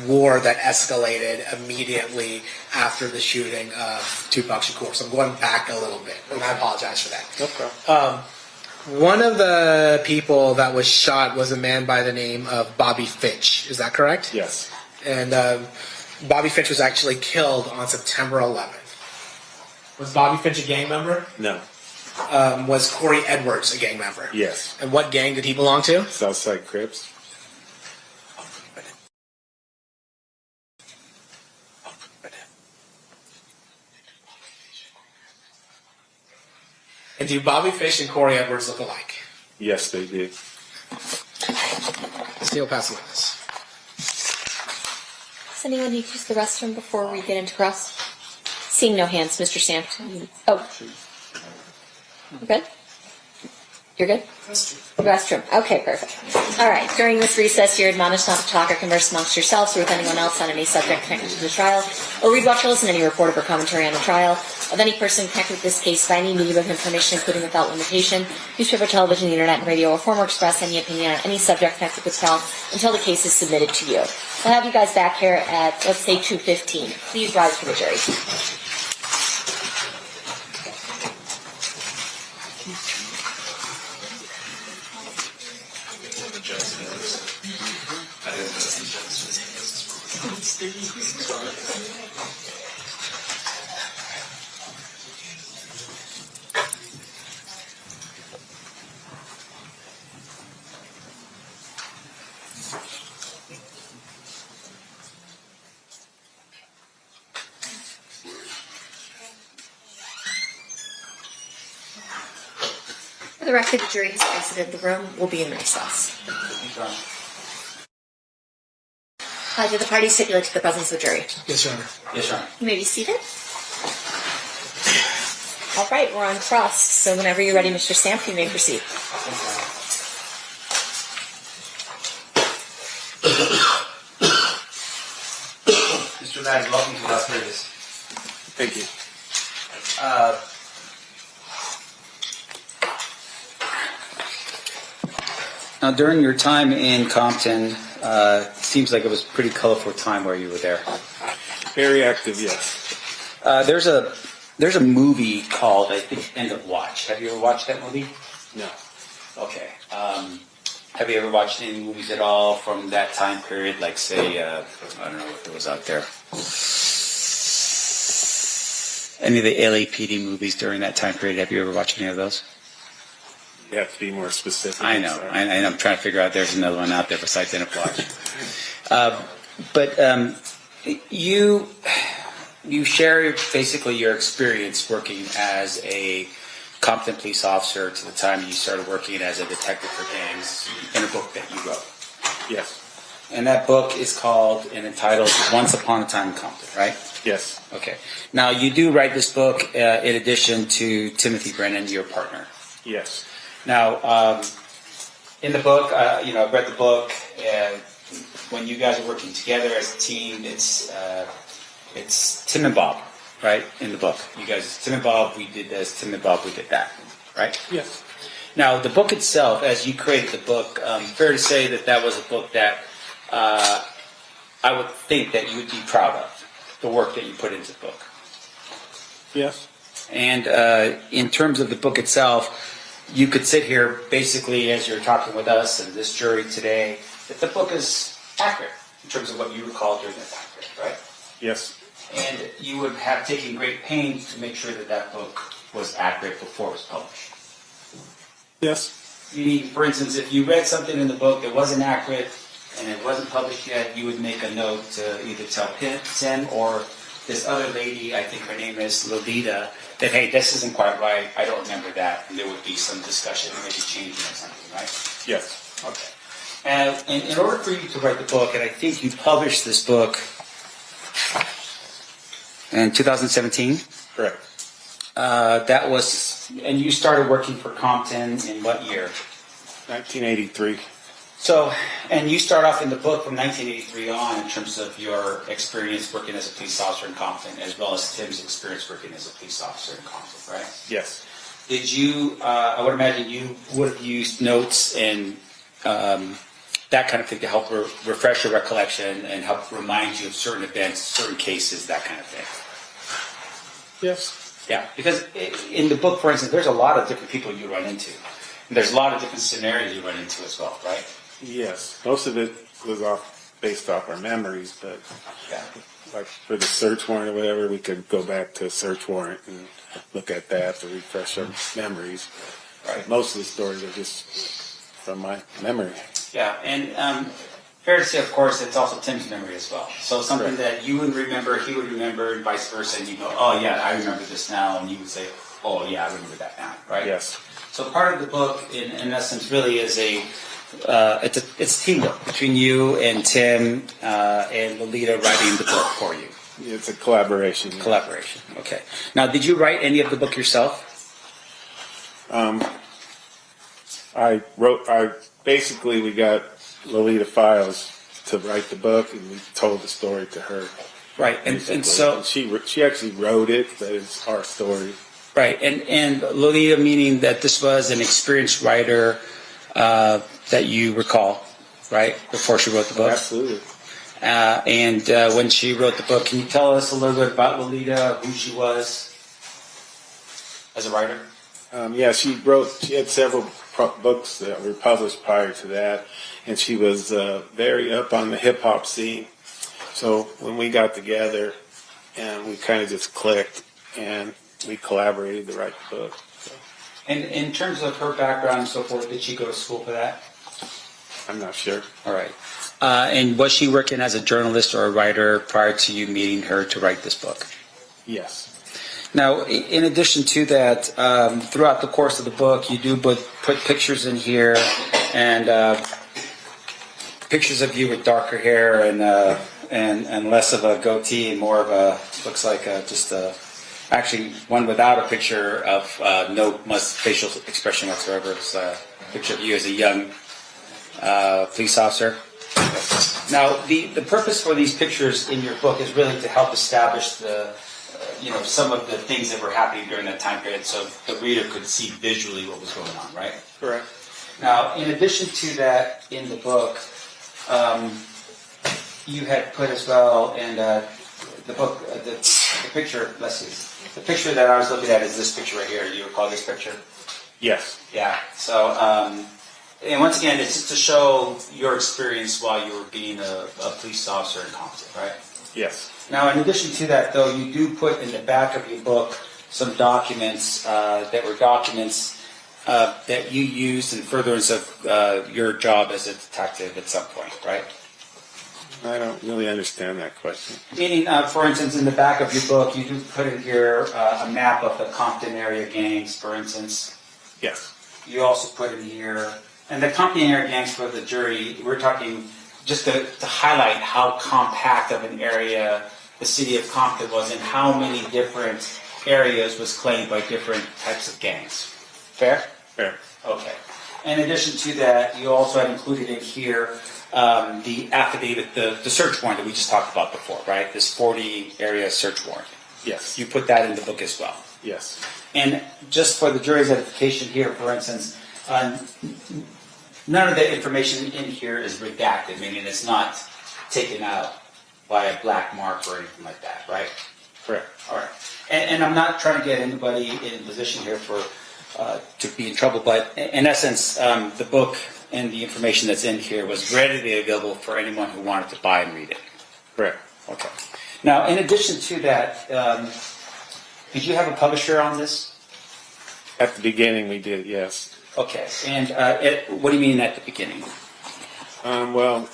war that escalated immediately after the shooting of Tupac Shakur. So I'm going back a little bit, and I apologize for that. No problem. One of the people that was shot was a man by the name of Bobby Finch. Is that correct? Yes. And Bobby Finch was actually killed on September 11th. Was Bobby Finch a gang member? No. Was Corey Edwards a gang member? Yes. And what gang did he belong to? South Side Crips. And do Bobby Finch and Corey Edwards look alike? Yes, they did. Steel pass the witness. Does anyone need to use the restroom before we get into cross? Seeing no hands, Mr. Sampson. Oh. You good? You're good? Restroom. Okay, perfect. All right. During this recess, you're admonished not to talk or converse amongst yourselves or with anyone else on any subject connected to the trial, or read, watch, or listen to any report or commentary on the trial of any person connected with this case by any medium of information, including without limitation, newspaper, television, the internet, and radio, or form or express any opinion on any subject connected with trial until the case is submitted to you. We'll have you guys back here at, let's say, 2:15. Please rise for the jury. For the record, the jury has exited the room. We'll be in recess. Did the parties stipulate to the presence of the jury? Yes, Your Honor. Yes, Your Honor. You may be seated. All right, we're on cross. So whenever you're ready, Mr. Samp, you may proceed. Mr. Madden, welcome to Las Vegas. Thank you. Now, during your time in Compton, seems like it was a pretty colorful time where you were there. Very active, yes. There's a movie called, I think, End of Watch. Have you ever watched that movie? No. Okay. Have you ever watched any movies at all from that time period? Like, say, I don't know what there was out there. Any of the LAPD movies during that time period? Have you ever watched any of those? You have to be more specific. I know. Sorry. I'm trying to figure out there's another one out there besides End of Watch. But you share basically your experience working as a Compton police officer to the time you started working as a detective for gangs in a book that you wrote. Yes. And that book is called and entitled Once Upon a Time in Compton, right? Yes. Okay. Now, you do write this book in addition to Timothy Brennan, your partner. Yes. Now, in the book, I've read the book, and when you guys are working together as a team, it's Tim and Bob, right? In the book, you guys, Tim and Bob, we did this. Tim and Bob, we did that, right? Yes. Now, the book itself, as you created the book, fair to say that was a book that I would think that you would be proud of, the work that you put into the book. Yes. And in terms of the book itself, you could sit here basically as you're talking with us and this jury today that the book is accurate in terms of what you recall during that time period, right? Yes. And you would have taken great pains to make sure that that book was accurate before it was published. Yes. Meaning, for instance, if you read something in the book that wasn't accurate and it wasn't published yet, you would make a note to either tell Tim or this other lady, I think her name is Lolita, that, hey, this isn't quite right, I don't remember that, and there would be some discussion, maybe changing or something, right? Yes. Okay. And in order for you to write the book, and I think you published this book in 2017? Correct. That was, and you started working for Compton in what year? 1983. So, and you start off in the book from 1983 on in terms of your experience working as a police officer in Compton, as well as Tim's experience working as a police officer in Compton, right? Yes. Did you, I would imagine you would have used notes and that kind of thing to help refresh your recollection and help remind you of certain events, certain cases, that kind of thing. Yes. Yeah, because in the book, for instance, there's a lot of different people you run into. And there's a lot of different scenarios you run into as well, right? Yes. Most of it was based off our memories, but Yeah. like for the search warrant or whatever, we could go back to a search warrant and look at that to refresh our memories. Right. Most of the stories are just from my memory. Yeah, and fair to say, of course, it's also Tim's memory as well. So something Correct. that you would remember, he would remember, and vice versa, and you go, oh yeah, I remember this now, and you would say, oh yeah, I remember that now, right? Yes. So part of the book, in essence, really is it's teamwork between you and Tim and Lolita writing the book for you. It's a collaboration. Collaboration. Okay. Now, did you write any of the book yourself? Basically, we got Lolita Files to write the book, and we told the story to her. Right. And so she actually wrote it, but it's our story. right. And Lolita, meaning that this was an experienced writer that you recall, right? Before she wrote the book. Absolutely. And when she wrote the book, can you tell us a little bit about Lolita, who she was as a writer? Yeah, she had several books that were published prior to that, and she was very up on the hip hop scene. So when we got together, and we kind of just clicked, and we collaborated to write the book. So, And in terms of her background and so forth, did she go to school for that? I'm not sure. All right. And was she working as a journalist or a writer prior to you meeting her to write this book? Yes. Now, in addition to that, throughout the course of the book, you do put pictures in here, and pictures of you with darker hair and less of a goatee and more of a, looks like just actually one without a picture of no facial expression whatsoever. It's a picture of you as a young police officer. Now, the purpose for these pictures in your book is really to help establish some of the things that were happening during that time period, so the reader could see visually what was going on, right? Correct. Now, in addition to that, in the book, you had put as well, and the book, the picture. Let's see, the picture that I was looking at is this picture right here. Do you recall this picture? Yes. Yeah. So, and once again, it's just to show your experience while you were being a police officer in Compton, right? Yes. Now, in addition to that, though, you do put in the back of your book some documents that were documents that you used in furtherance of your job as a detective at some point, right? I don't really understand that question. Meaning, for instance, in the back of your book, you do put in here a map of the Compton area gangs, for instance. Yes. You also put in here, and the Compton area gangs for the jury, we're talking just to highlight how compact of an area the city of Compton was and how many different areas was claimed by different types of gangs. Fair? Fair. Okay. In addition to that, you also had included in here the affidavit, the search warrant that we just talked about before, right? This 40 area search warrant. Yes. You put that in the book as well. Yes. And just for the jury's edification here, for instance, none of the information in here is redacted, meaning it's not taken out by a black mark or anything like that, right? Correct. All right. And I'm not trying to get anybody in position here to be in trouble, but in essence, the book and the information that's in here was readily available for anyone who wanted to buy and read it. Correct. Okay. Now, in addition to that, did you have a publisher on this? At the beginning, we did, yes. Okay. And what do you mean at the beginning? Well,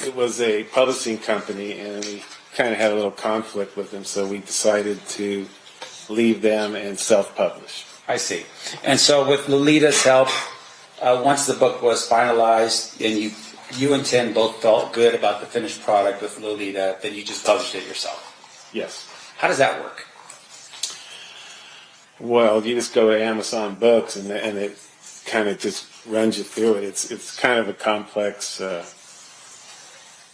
it was a publishing company, and we kind of had a little conflict with them, so we decided to leave them and self-publish. I see. And so with Lolita's help, once the book was finalized and you and Tim both felt good about the finished product with Lolita, then you just published it yourself. Yes. How does that work? Well, you just go to Amazon Books, and it kind of just runs you through it. It's kind of a complex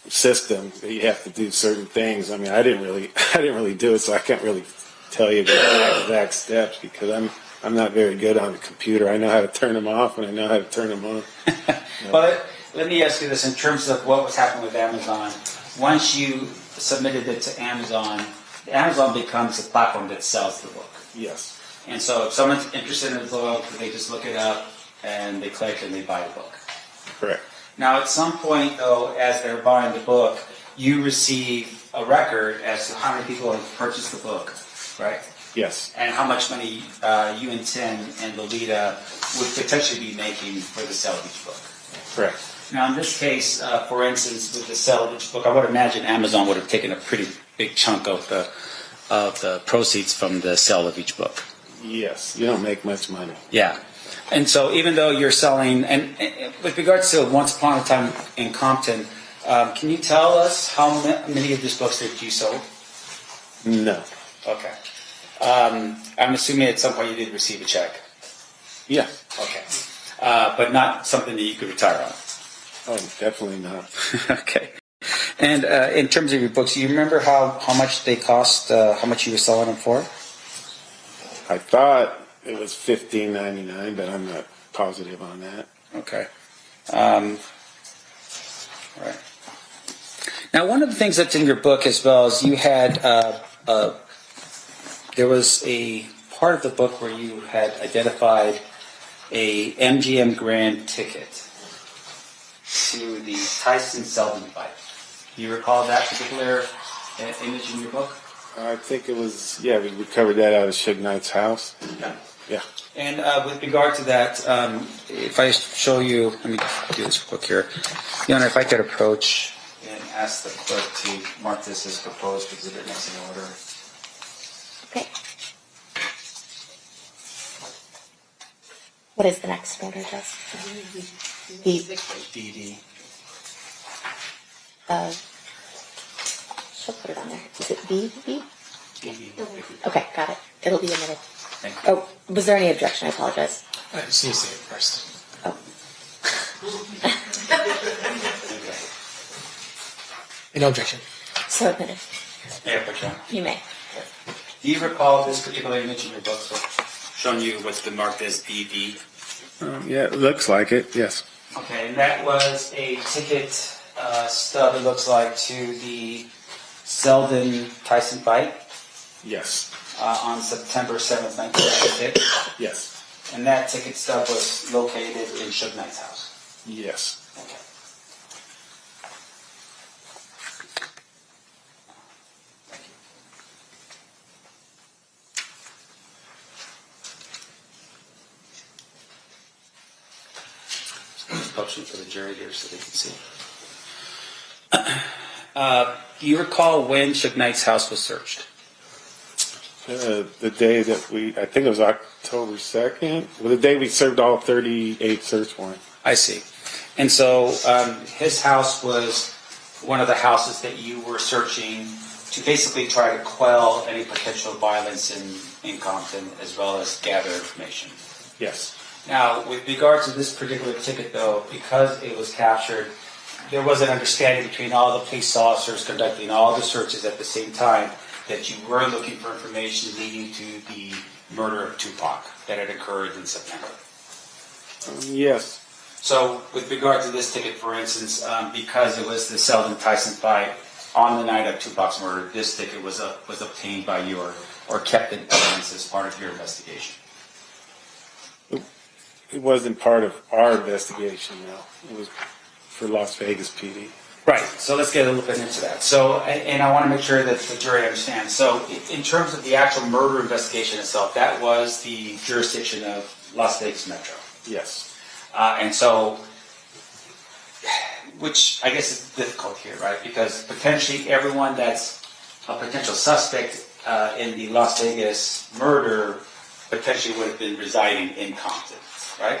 system that you have to do certain things. I mean, I didn't really do it, so I can't really tell you the exact steps because I'm not very good on the computer. I know how to turn them off, and I know how to turn them on. Well, let me ask you this in terms of what was happening with Amazon. Once you submitted it to Amazon, Amazon becomes a platform that sells the book. Yes. And so if someone's interested in the book, they just look it up and they click and they buy the book. Correct. Now, at some point, though, as they're buying the book, you receive a record as to how many people have purchased the book, right? Yes. And how much money you and Tim and Lolita would potentially be making for the sale of each book. Correct. Now, in this case, for instance, with the sale of each book, I would imagine Amazon would have taken a pretty big chunk of the proceeds from the sale of each book. Yes. You don't make much money. Yeah. And so even though you're selling, and with regards to Once Upon a Time in Compton, can you tell us how many of these books that you sold? No. Okay. I'm assuming at some point you did receive a check. Yeah. Okay. But not something that you could retire on. Oh, definitely not. Okay. And in terms of your books, do you remember how much they cost, how much you were selling them for? I thought it was $15.99, but I'm not positive on that. Okay. All right. Now, one of the things that's in your book as well is you had, there was a part of the book where you had identified a MGM Grand ticket to the Tyson Seldon fight. Do you recall that particular image in your book? I think it was, yeah, we recovered that out of Suge Knight's house. Yeah. Yeah. And with regard to that, if I show you, let me do this quick here. Your Honor, if I could approach and ask the clerk to mark this as proposed exhibit next in order. Okay. What is the next order, Jess? B. DD. She'll put it on there. Is it B? B? DD. Okay, got it. It'll be a minute. Thank you. Oh, was there any objection? I apologize. I just need to say it first. Oh, Okay. No objection. so admitted. Yeah, but John. You may. Do you recall this particular image in your book showing you what's been marked as DD? Yeah, it looks like it, yes. Okay, and that was a ticket stub, it looks like, to the Seldon Tyson fight Yes. on September 7th, 1996. Yes. And that ticket stub was located in Suge Knight's house. Yes. Okay. Motion for the jury here so they can see. Do you recall when Suge Knight's house was searched? The day that I think it was October 2nd, well, the day we served all 38 search warrants. I see. And so his house was one of the houses that you were searching to basically try to quell any potential violence in Compton as well as gather information. Yes. Now, with regard to this particular ticket, though, because it was captured, there was an understanding between all the police officers conducting all the searches at the same time that you were looking for information leading to the murder of Tupac that had occurred in September. Yes. So, with regard to this ticket, for instance, because it was the Seldon Tyson fight on the night of Tupac's murder, this ticket was obtained by you or kept in evidence as part of your investigation. It wasn't part of our investigation, though. It was for Las Vegas PD. Right. So let's get a little bit into that. So, and I want to make sure that the jury understands. So, in terms of the actual murder investigation itself, that was the jurisdiction of Las Vegas Metro. Yes. And so, which I guess is difficult here, right? Because potentially everyone that's a potential suspect in the Las Vegas murder potentially would have been residing in Compton, right?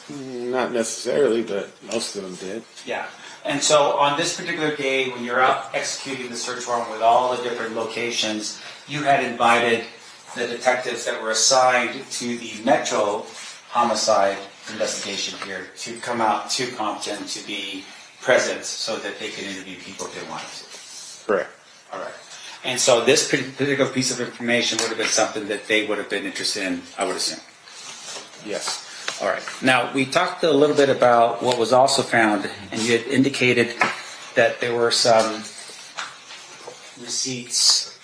Not necessarily, but most of them did. Yeah. And so on this particular day, when you're out executing the search warrant with all the different locations, you had invited the detectives that were assigned to the Metro homicide investigation here to come out to Compton to be present so that they could interview people if they wanted to. Correct. All right. And so this particular piece of information would have been something that they would have been interested in, I would assume. Yes. All right. Now, we talked a little bit about what was also found, and you had indicated that there were some receipts,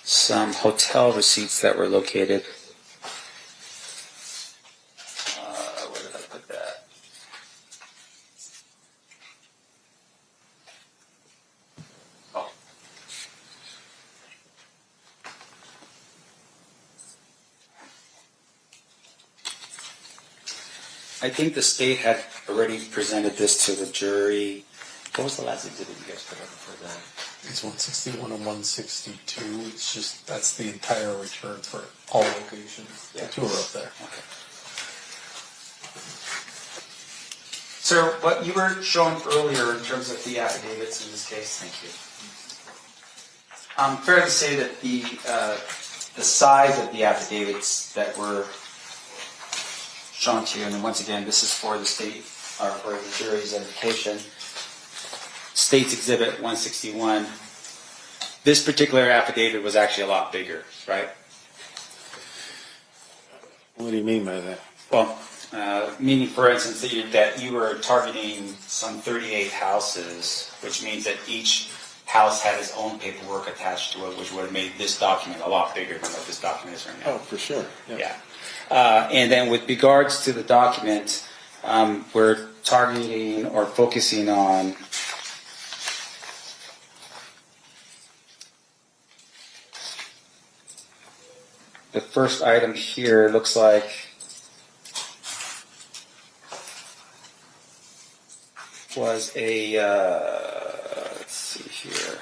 some hotel receipts that were located. Where did I put that? Oh. I think the state had already presented this to the jury. What was the last exhibit you guys put up for that? It's 161 and 162. It's just, that's the entire return for all locations. Yeah. The two are up there. Okay. Sir, what you were showing earlier in terms of the affidavits in this case, thank you. Fair to say that the size of the affidavits that were shown to you, and once again, this is for the state, or for the jury's edification. State's Exhibit 161. This particular affidavit was actually a lot bigger, right? What do you mean by that? Well, meaning, for instance, that you were targeting some 38 houses, which means that each house had its own paperwork attached to it, which would have made this document a lot bigger than what this document is right now. Oh, for sure. Yeah. And then with regards to the document, we're targeting or focusing on the first item here. Looks like was a let's see here.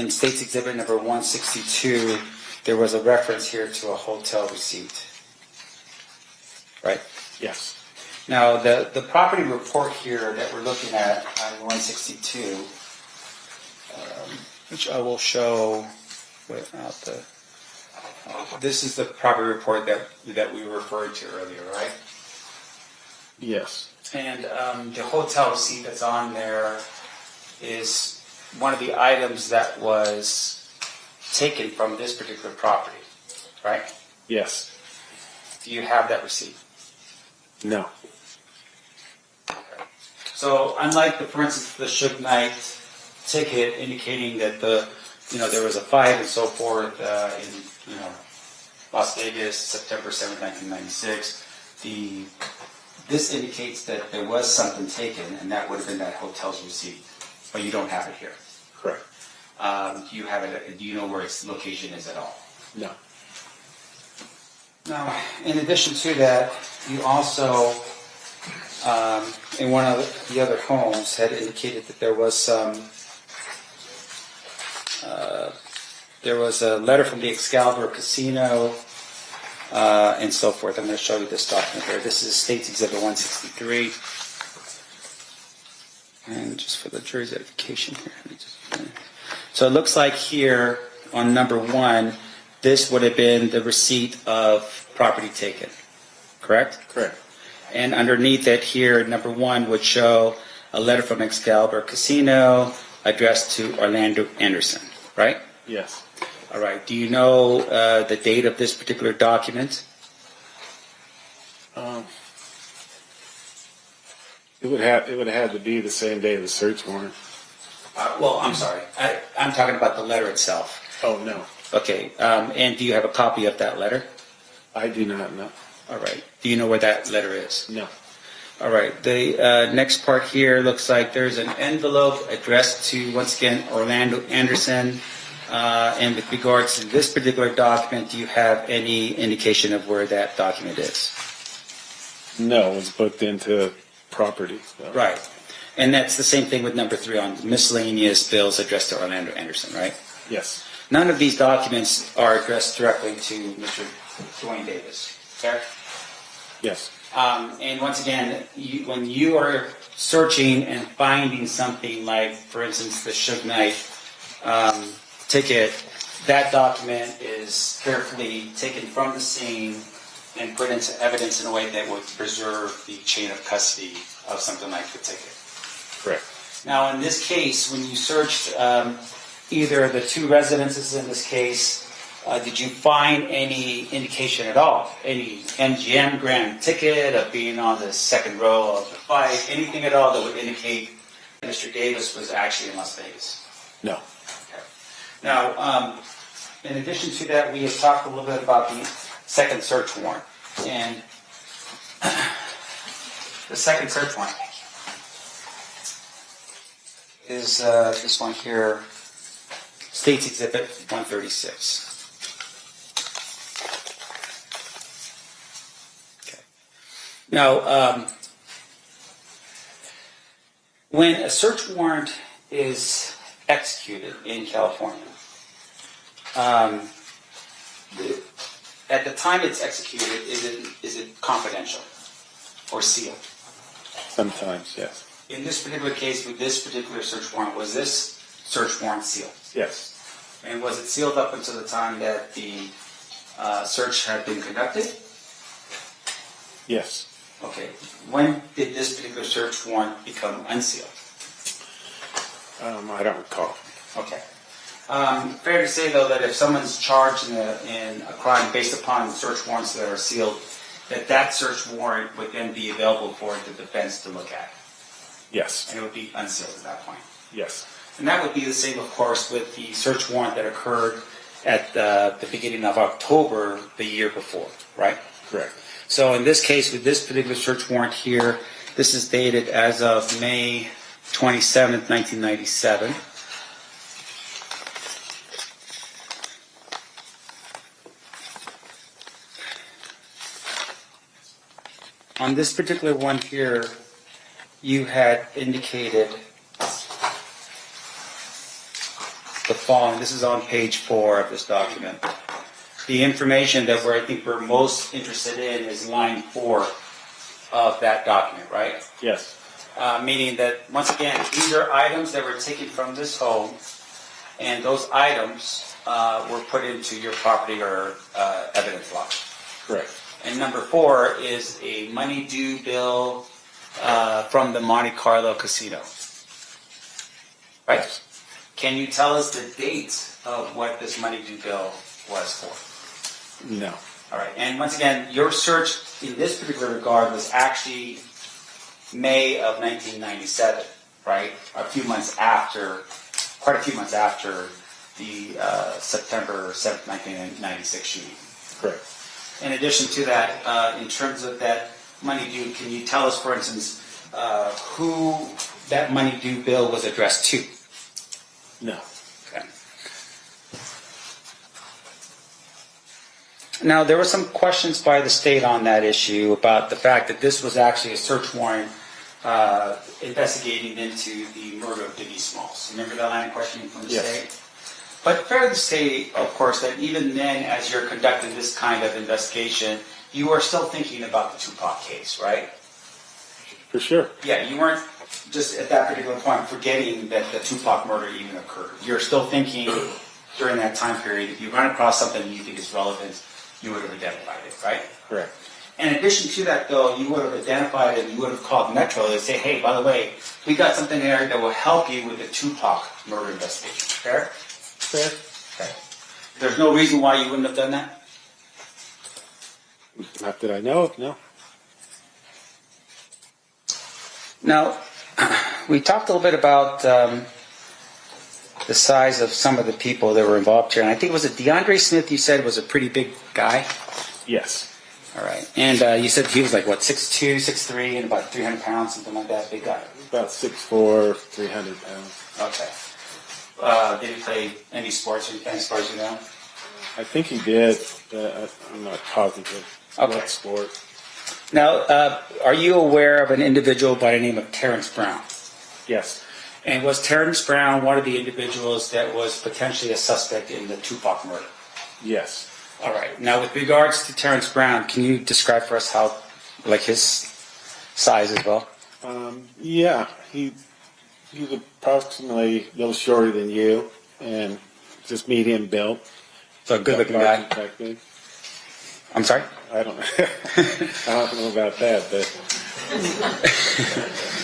In State's Exhibit number 162, there was a reference here to a hotel receipt, right? Yes. Now, the property report here that we're looking at on 162, which I will show without the, this is the property report that we referred to earlier, right? Yes. And the hotel receipt that's on there is one of the items that was taken from this particular property, right? Yes. Do you have that receipt? No. So unlike for instance, the Suge Knight ticket indicating that there was a fight and so forth in Las Vegas, September 7th, 1996, this indicates that there was something taken, and that would have been that hotel's receipt, but you don't have it here. Correct. Do you have it? Do you know where its location is at all? No. Now, in addition to that, you also, in one of the other homes, had indicated that there was a letter from the Excalibur Casino, and so forth. I'm going to show you this document here. This is State's Exhibit 163. And just for the jury's edification here. So it looks like here on number 1, this would have been the receipt of property taken, correct? Correct. And underneath it here, number 1 would show a letter from Excalibur Casino addressed to Orlando Anderson, right? Yes. All right. Do you know the date of this particular document? It would have had to be the same day of the search warrant. Well, I'm sorry. I'm talking about the letter itself. Oh no. Okay. And do you have a copy of that letter? I do not know. All right. Do you know where that letter is? No. All right. The next part here looks like there's an envelope addressed to, once again, Orlando Anderson. And with regards to this particular document, do you have any indication of where that document is? No, it was booked into property. So. Right. And that's the same thing with number 3 on miscellaneous bills addressed to Orlando Anderson, right? Yes. None of these documents are addressed directly to Mr. Duane Davis. Fair? Yes. And once again, when you are searching and finding something like, for instance, the Suge Knight ticket, that document is carefully taken from the scene and put into evidence in a way that would preserve the chain of custody of something like the ticket. Correct. Now, in this case, when you searched either of the 2 residences in this case, did you find any indication at all? Any MGM grand ticket of being on the second row of the fight? Anything at all that would indicate Mr. Davis was actually in Las Vegas? No. Okay. Now, in addition to that, we have talked a little bit about the second search warrant. And the second search warrant is this one here, State's Exhibit 136. Okay. Now, when a search warrant is executed in California, at the time it's executed, is it confidential or sealed? Sometimes, yes. In this particular case, with this particular search warrant, was this search warrant sealed? Yes. And was it sealed up until the time that the search had been conducted? Yes. Okay. When did this particular search warrant become unsealed? I don't recall. Okay. Fair to say, though, that if someone's charged in a crime based upon search warrants that are sealed, that search warrant would then be available for the defense to look at. Yes. And it would be unsealed at that point. Yes. And that would be the same, of course, with the search warrant that occurred at the beginning of October the year before, right? Correct. So in this case, with this particular search warrant here, this is dated as of May 27th, 1997. On this particular one here, you had indicated the following. This is on page 4 of this document. The information that I think we're most interested in is line 4 of that document, right? Yes. Meaning that, once again, these are items that were taken from this home, and those items were put into your property or evidence log. Correct. And number 4 is a money due bill from the Monte Carlo casino. Right? Can you tell us the date of what this money due bill was for? No. All right. And once again, your search in this particular regard was actually May of 1997, right? Quite a few months after the September 7th, 1996 shooting. Correct. In addition to that, in terms of that money due, can you tell us, for instance, who that money due bill was addressed to? No. Okay. Now, there were some questions by the state on that issue about the fact that this was actually a search warrant investigating into the murder of Biggie Smalls. Remember that line of questioning from the Yes. state? But fair to say, of course, that even then, as you're conducting this kind of investigation, you are still thinking about the Tupac case, right? For sure. Yeah, you weren't just at that particular point forgetting that the Tupac murder even occurred. You're still thinking during that time period, if you run across something you think is relevant, you would have identified it, right? Correct. In addition to that, though, you would have identified it, you would have called Metro and say, hey, by the way, we got something there that will help you with the Tupac murder investigation. Fair? Fair. Okay. There's no reason why you wouldn't have done that? Not that I know of, no. Now, we talked a little bit about the size of some of the people that were involved here, and I think it was DeAndre Smith you said was a pretty big guy? Yes. All right. And you said he was like, what, 6'2", 6'3", and about 300 pounds, something like that, big guy? About 6'4", 300 pounds. Okay. Did he play any sports, you know? I think he did. I'm not positive. Okay. What sport? Now, are you aware of an individual by the name of Terrence Brown? Yes. And was Terrence Brown one of the individuals that was potentially a suspect in the Tupac murder? Yes. All right. Now, with regards to Terrence Brown, can you describe for us how, like, his size as well? Yeah. He's approximately a little shorter than you, and just medium built. So a good-looking guy. Exactly. I'm sorry? I don't know. I don't know about that, but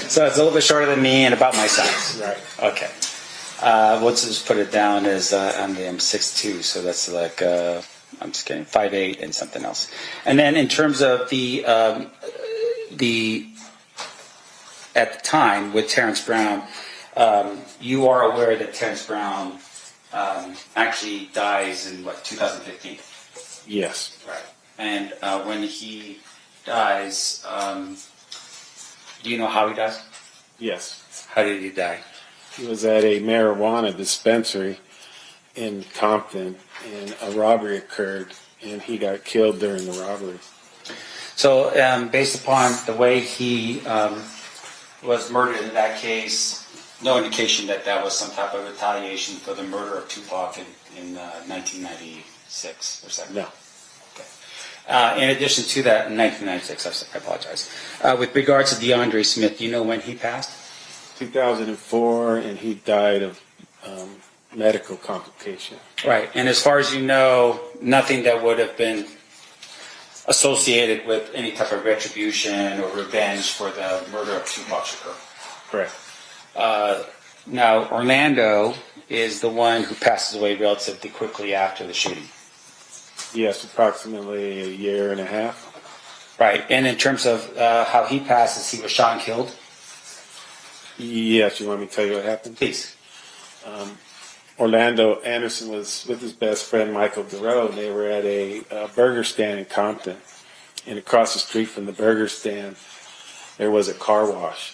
So it's a little bit shorter than me and about my size. right. Okay. Let's just put it down as I'm 6'2", so that's like I'm just kidding, 5'8" and something else. And then in terms of the at the time with Terrence Brown, you are aware that Terrence Brown actually dies in 2015. Yes. Right. And when he dies, do you know how he dies? Yes. How did he die? He was at a marijuana dispensary in Compton, and a robbery occurred, and he got killed during the robbery. So, based upon the way he was murdered in that case, no indication that that was some type of retaliation for the murder of Tupac in 1996 or 7. No. Okay. In addition to that, in 1996, I apologize. With regards to DeAndre Smith, do you know when he passed? 2004, and he died of medical complication. Right. And as far as you know, nothing that would have been associated with any type of retribution or revenge for the murder of Tupac Shakur. Correct. Now, Orlando is the one who passes away relatively quickly after the shooting. Yes, approximately a year and a half. Right. And in terms of how he passes, he was shot and killed. Yes, you want me to tell you what happened? Please. Orlando Anderson was with his best friend Michael Duro, and they were at a burger stand in Compton. And across the street from the burger stand, there was a car wash.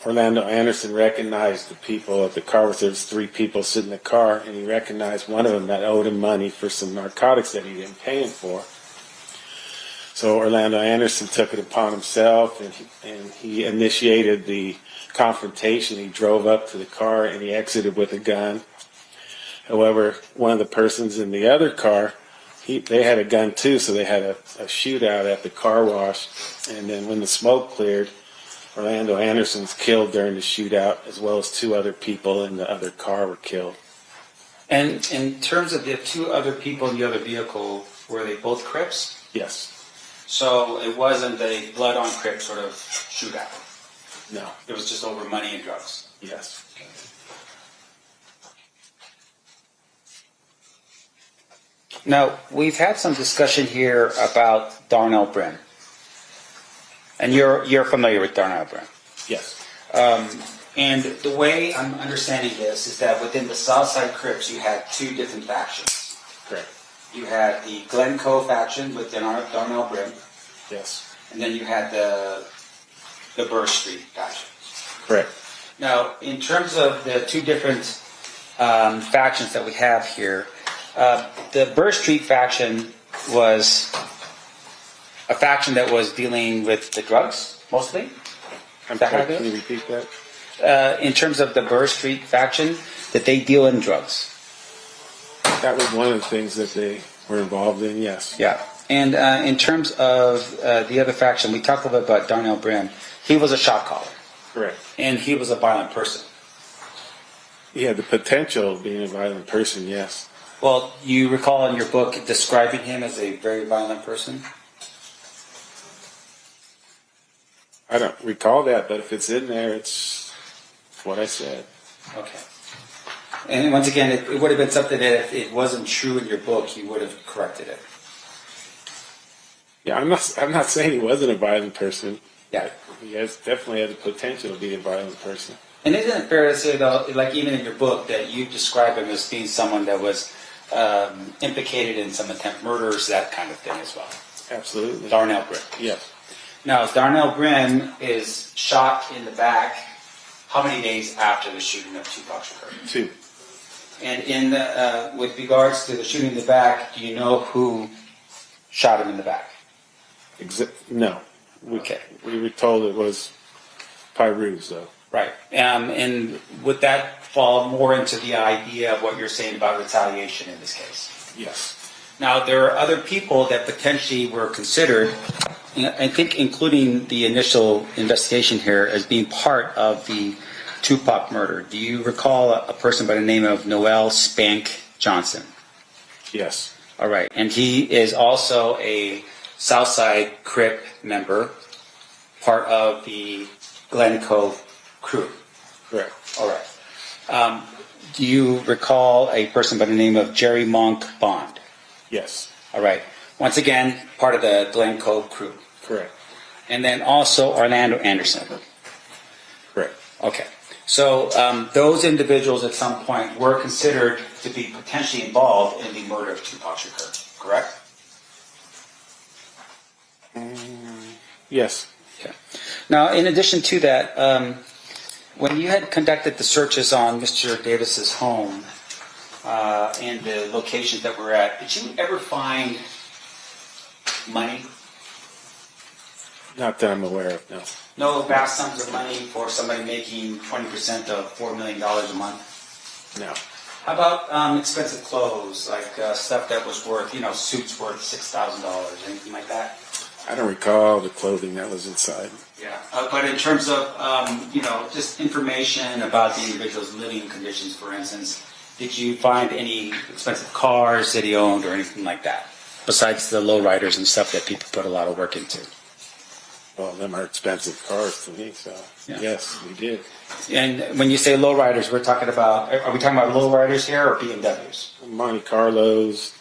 Orlando Anderson recognized the people at the car wash. There was 3 people sitting in the car, and he recognized one of them that owed him money for some narcotics that he didn't pay him for. So Orlando Anderson took it upon himself, and he initiated the confrontation. He drove up to the car, and he exited with a gun. However, one of the persons in the other car, they had a gun too, so they had a shootout at the car wash. And then when the smoke cleared, Orlando Anderson's killed during the shootout, as well as 2 other people in the other car were killed. And in terms of the 2 other people in the other vehicle, were they both Crips? Yes. So it wasn't a blood on Crip sort of shootout. No. It was just over money and drugs. Yes. Now, we've had some discussion here about Darnell Brennan. And you're familiar with Darnell Brennan. Yes. And the way I'm understanding this is that within the South Side Crips, you had 2 different factions. Correct. You had the Glencoe faction with Darnell Brennan, Yes. and then you had the Burr Street faction. Correct. Now, in terms of the 2 different factions that we have here, the Burr Street faction was a faction that was dealing with the drugs, mostly. I'm Is that how sorry, it can goes? you repeat that? In terms of the Burr Street faction, that they deal in drugs. That was one of the things that they were involved in, yes. Yeah. And in terms of the other faction, we talked a little bit about Darnell Brennan. He was a shot caller. Correct. And he was a violent person. He had the potential of being a violent person, yes. Well, you recall in your book describing him as a very violent person? I don't recall that, but if it's in there, it's what I said. Okay. And once again, it would have been something that if it wasn't true in your book, you would have corrected it. Yeah, I'm not saying he wasn't a violent person. Yeah. He definitely had the potential to be a violent person. And isn't it fair to say, though, like even in your book, that you describe him as being someone that was implicated in some attempt murders, that kind of thing as well. Absolutely. Darnell Brin. Yes. Now, Darnell Brin is shot in the back how many days after the shooting of Tupac Shakur? 2. And with regards to the shooting in the back, do you know who shot him in the back? No. Okay. We were told it was Piru, though. Right. And would that fall more into the idea of what you're saying about retaliation in this case? Yes. Now, there are other people that potentially were considered, I think including the initial investigation here, as being part of the Tupac murder. Do you recall a person by the name of Noel Spank Johnson? Yes. All right. And he is also a South Side Crip member, part of the Glen Cove crew. Correct. All right. Do you recall a person by the name of Jerry Monk Bond? Yes. All right. Once again, part of the Glen Cove crew. Correct. And then also Orlando Anderson. Correct. Okay. So those individuals at some point were considered to be potentially involved in the murder of Tupac Shakur, correct? Yes. Yeah. Now, in addition to that, when you had conducted the searches on Mr. Davis's home and the locations that we're at, did you ever find money? Not that I'm aware of, no. No vast sums of money for somebody making 20% of $4 million a month? No. How about expensive clothes, like stuff that was worth, suits worth $6,000, anything like that? I don't recall the clothing that was inside. Yeah, but in terms of, just information about the individual's living conditions, for instance, did you find any expensive cars that he owned or anything like that? Besides the lowriders and stuff that people put a lot of work into. Well, them are expensive cars to me, so Yeah. yes, we did. And when you say lowriders, are we talking about lowriders here or BMWs? Monte Carlos,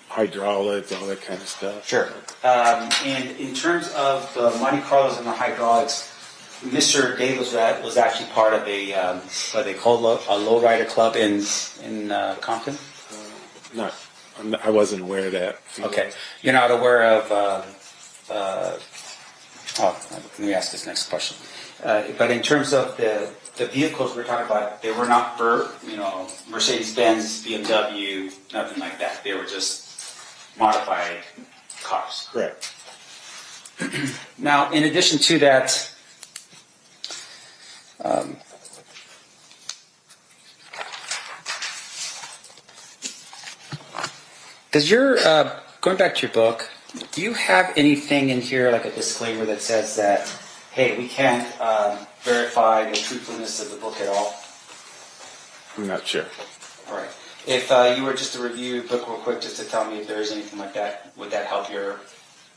hydraulics, all that kind of stuff. Sure. And in terms of the Monte Carlos and the hydraulics, Mr. Davis was actually part of what they call a lowrider club in Compton? I wasn't aware of that. Okay. You're not aware of, let me ask this next question. But in terms of the vehicles we're talking about, they were not Mercedes-Benz, BMW, nothing like that. They were just modified cars. Correct. Now, in addition to that, does your going back to your book, do you have anything in here like a disclaimer that says that, hey, we can't verify the truthfulness of the book at all? I'm not sure. All right. If you were just to review the book real quick, just to tell me if there is anything like that, would that help your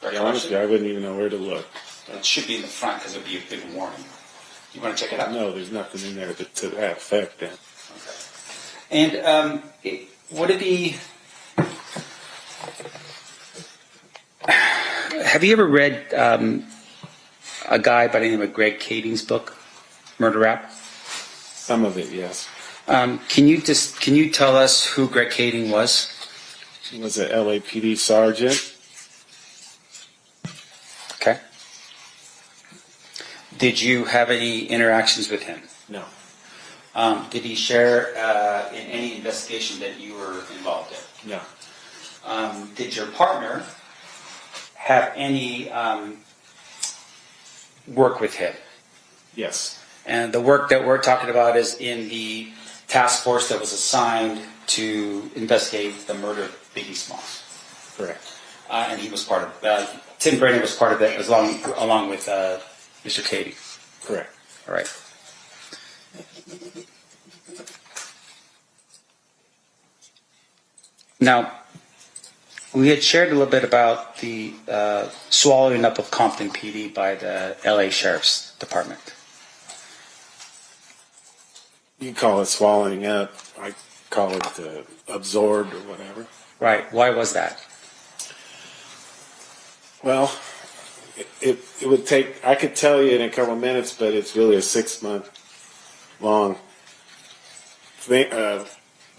Yeah, honestly, I wouldn't even know where to look. It should be in the front because it would be a big warning. You want to check it out? No, there's nothing in there to that effect then. Okay. And would it be... Have you ever read a guy by the name of Greg Kading's book, Murder Rap? Some of it, yes. Can you tell us who Greg Kading was? He was an LAPD sergeant. Okay. Did you have any interactions with him? No. Did he share in any investigation that you were involved in? No. Did your partner have any work with him? Yes. And the work that we're talking about is in the task force that was assigned to investigate the murder of Biggie Smalls. Correct. And he was part of Tim Brennan was part of that along with Mr. Kading. Correct. All right. Now, we had shared a little bit about the swallowing up of Compton PD by the LA Sheriff's Department. You call it swallowing up. I call it absorbed or whatever. Right. Why was that? Well, it would take, I could tell you in a couple of minutes, but it's really a 6-month long thing,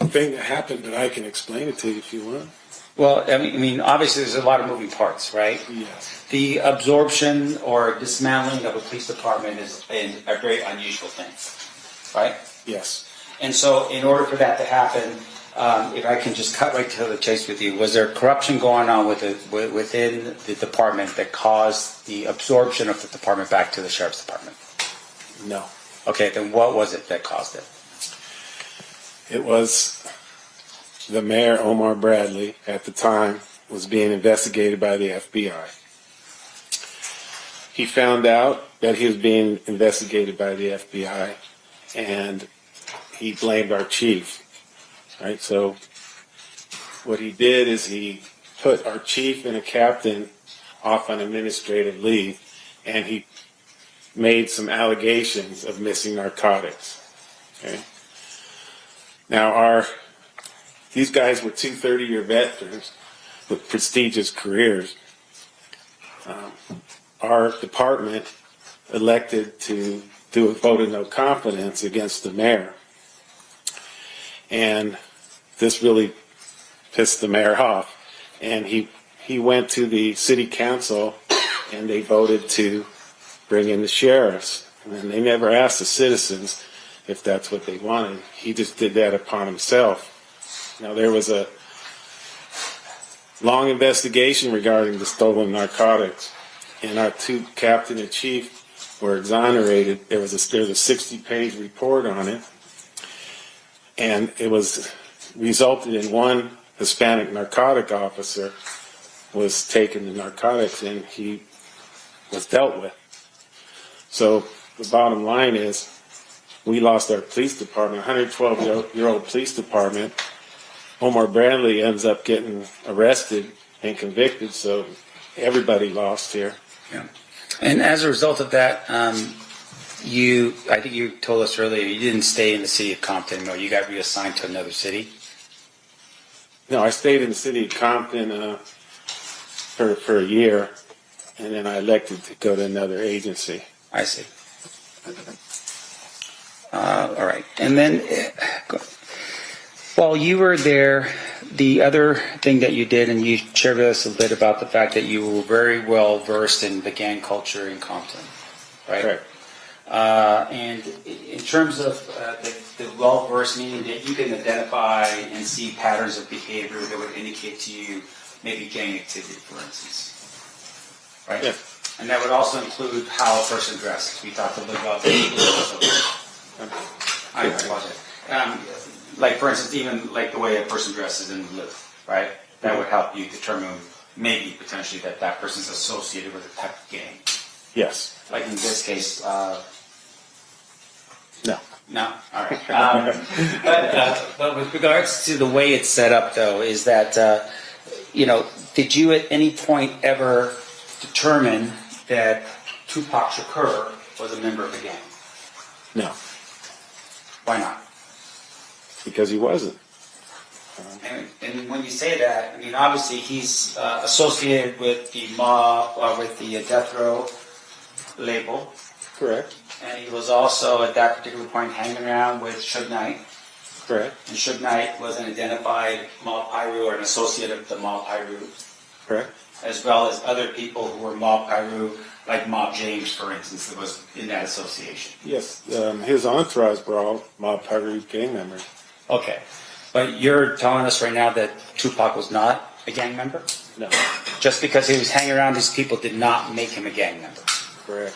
thing that happened, but I can explain it to you if you want. Well, I mean, obviously there's a lot of moving parts, right? Yes. The absorption or dismantling of a police department is a very unusual thing, right? Yes. And so in order for that to happen, if I can just cut right to the chase with you, was there corruption going on within the department that caused the absorption of the department back to the sheriff's department? No. Okay, then what was it that caused it? It was the mayor, Omar Bradley, at the time, was being investigated by the FBI. He found out that he was being investigated by the FBI, and he blamed our chief. Right? So what he did is he put our chief and a captain off on administrative leave, and he made some allegations of missing narcotics. Okay? Now, these guys were two 30-year veterans with prestigious careers. Our department elected to do a vote of no confidence against the mayor. And this really pissed the mayor off. And he went to the city council, and they voted to bring in the sheriffs. And they never asked the citizens if that's what they wanted. He just did that upon himself. Now, there was a long investigation regarding the stolen narcotics, and our two captain and chief were exonerated. There's a 60-page report on it, and it was resulted in one Hispanic narcotic officer was taken to narcotics, and he was dealt with. So the bottom line is, we lost our police department, 112-year-old police department. Omar Bradley ends up getting arrested and convicted, so everybody lost here. Yeah. And as a result of that, I think you told us earlier, you didn't stay in the city of Compton anymore. You got reassigned to another city? No, I stayed in the city of Compton for a year, and then I elected to go to another agency. I see. All right. And then while you were there, the other thing that you did, and you shared with us a bit about the fact that you were very well versed in the gang culture in Compton, right? Correct. And in terms of the well versed, meaning that you can identify and see patterns of behavior that would indicate to you maybe gang activity, for instance, right? Yeah. And that would also include how a person dresses. We talked a little about that. I apologize. Like, for instance, even like the way a person dresses and lives, right? That would help you determine maybe potentially that that person's associated with a type of gang. Yes. Like in this case, No. no, all right. But with regards to the way it's set up, though, is that did you at any point ever determine that Tupac Shakur was a member of the gang? No. Why not? Because he wasn't. And when you say that, I mean, obviously he's associated with the mob, with the death row label. Correct. And he was also, at that particular point, hanging around with Suge Knight. Correct. And Suge Knight was an identified mob Piru or an associate of the mob Piru, Correct. as well as other people who were mob Piru, like Mob James, for instance, that was in that association. Yes. His entourage were all Mob Piru gang members. Okay. But you're telling us right now that Tupac was not a gang member? No. Just because he was hanging around these people did not make him a gang member. Correct.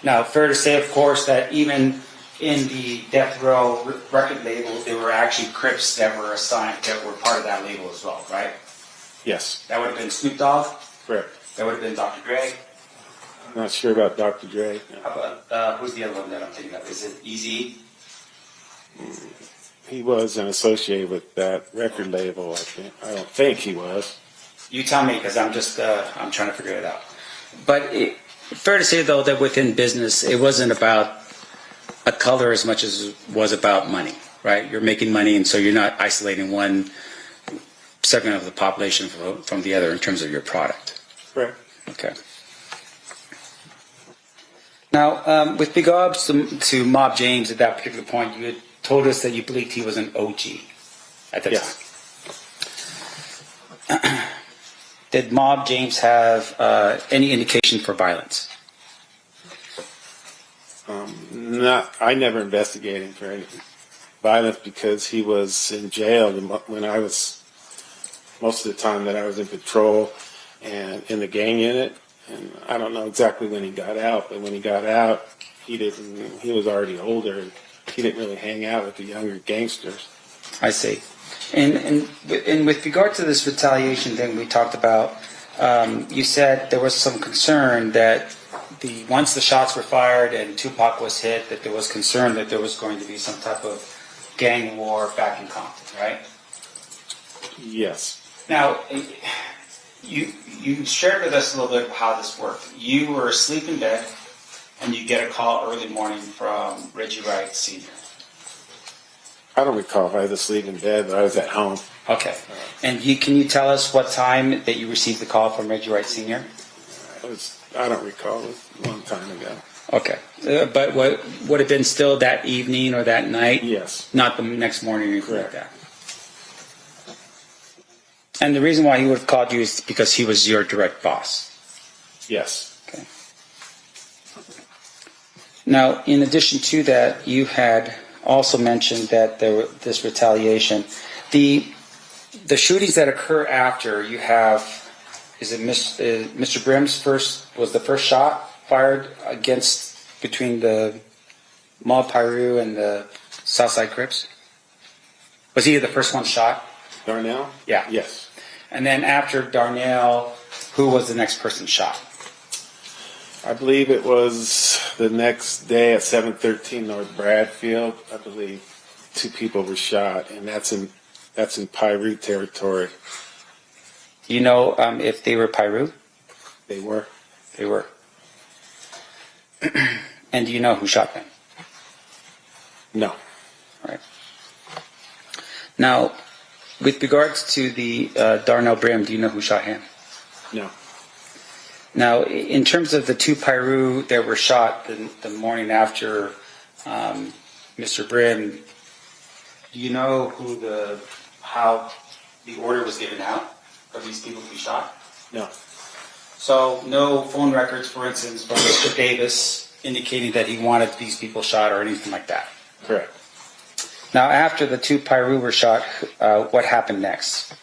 Now, fair to say, of course, that even in the Death Row record label, there were actually Crips that were assigned, that were part of that label as well, right? Yes. That would have been Snoop Dogg. Correct. That would have been Dr. Dre. I'm not sure about Dr. Dre. How about, who's the other one that I'm thinking of? Is it Eazy? He wasn't associated with that record label, I think. I don't think he was. You tell me, because I'm just, I'm trying to figure it out. But fair to say, though, that within business, it wasn't about a color as much as it was about money, right? You're making money, and so you're not isolating one segment of the population from the other in terms of your product. Correct. Okay. Now, with regards to Mob James at that particular point, you had told us that you believed he was an OG. at the Yes. time. Did Mob James have any indication for violence? I never investigated him for any violence because he was in jail when I was, most of the time that I was in patrol and in the gang unit. And I don't know exactly when he got out, but when he got out, he was already older and he didn't really hang out with the younger gangsters. I see. And with regard to this retaliation thing we talked about, you said there was some concern that once the shots were fired and Tupac was hit, that there was concern that there was going to be some type of gang war back in Compton, right? Yes. Now, you shared with us a little bit how this worked. You were asleep in bed, and you get a call early morning from Reggie Wright Sr. I don't recall if I was asleep in bed, but I was at home. Okay. And can you tell us what time that you received the call from Reggie Wright Sr.? I don't recall. It was a long time ago. Okay. But would it have been still that evening or that night? Yes. Not the next morning or anything like that? And the reason why he would have called you is because he was your direct boss? Yes. Okay. Now, in addition to that, you had also mentioned that this retaliation. The shootings that occur after, you have, is it Mr. Brim's was the first shot fired between the Mall Piru and the South Side Crips? Was he the first one shot? Darnell? Yeah. Yes. And then after Darnell, who was the next person shot? I believe it was the next day at 713 North Bradfield. I believe 2 people were shot, and that's in Piru territory. Do you know if they were Piru? They were. They were. And do you know who shot them? No. All right. Now, with regards to the Darnell Brim, do you know who shot him? No. Now, in terms of the 2 Piru that were shot the morning after Mr. Brim, do you know how the order was given out for these people to be shot? No. So, no phone records, for instance, from Mr. Davis indicating that he wanted these people shot or anything like that? Correct. Now, after the 2 Piru were shot, what happened next?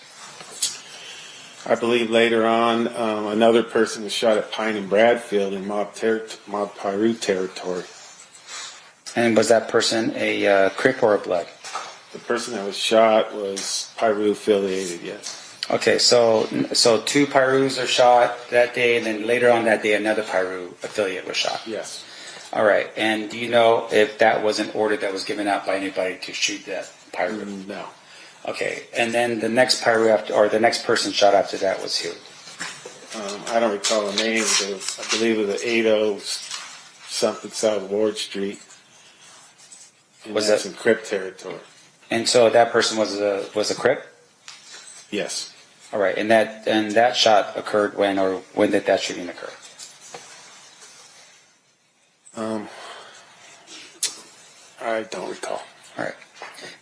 I believe later on another person was shot at Pine and Bradfield in Mob Piru territory. And was that person a Crip or a Blood? The person that was shot was Piru affiliated, yes. Okay, so 2 Pirus are shot that day, and then later on that day, another Piru affiliate was shot. Yes. All right, and do you know if that was an order that was given out by anybody to shoot that Piru? No. Okay, and then the next Piru the next person shot after that was who? I don't recall the name. I believe it was 80 something South Ward Street. And Was that's that in Crip territory? And so that person was a Crip? Yes. All right, and that shot occurred when did that shooting occur? I don't recall. All right.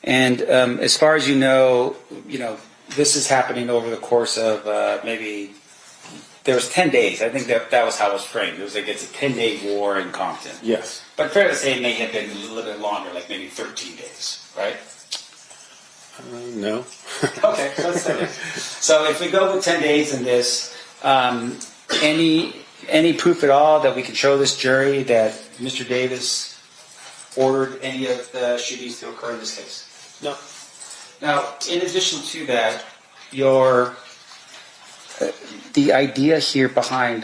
And as far as you know, this is happening over the course of maybe there was 10 days. I think that was how it was framed. It was like it's a 10-day war in Compton. Yes. But fair to say it may have been a little bit longer, like maybe 13 days, right? No. Okay, so let's say this. So if we go with 10 days in this, any proof at all that we can show this jury that Mr. Davis ordered any of the shootings to occur in this case? No. Now, in addition to that, the idea here behind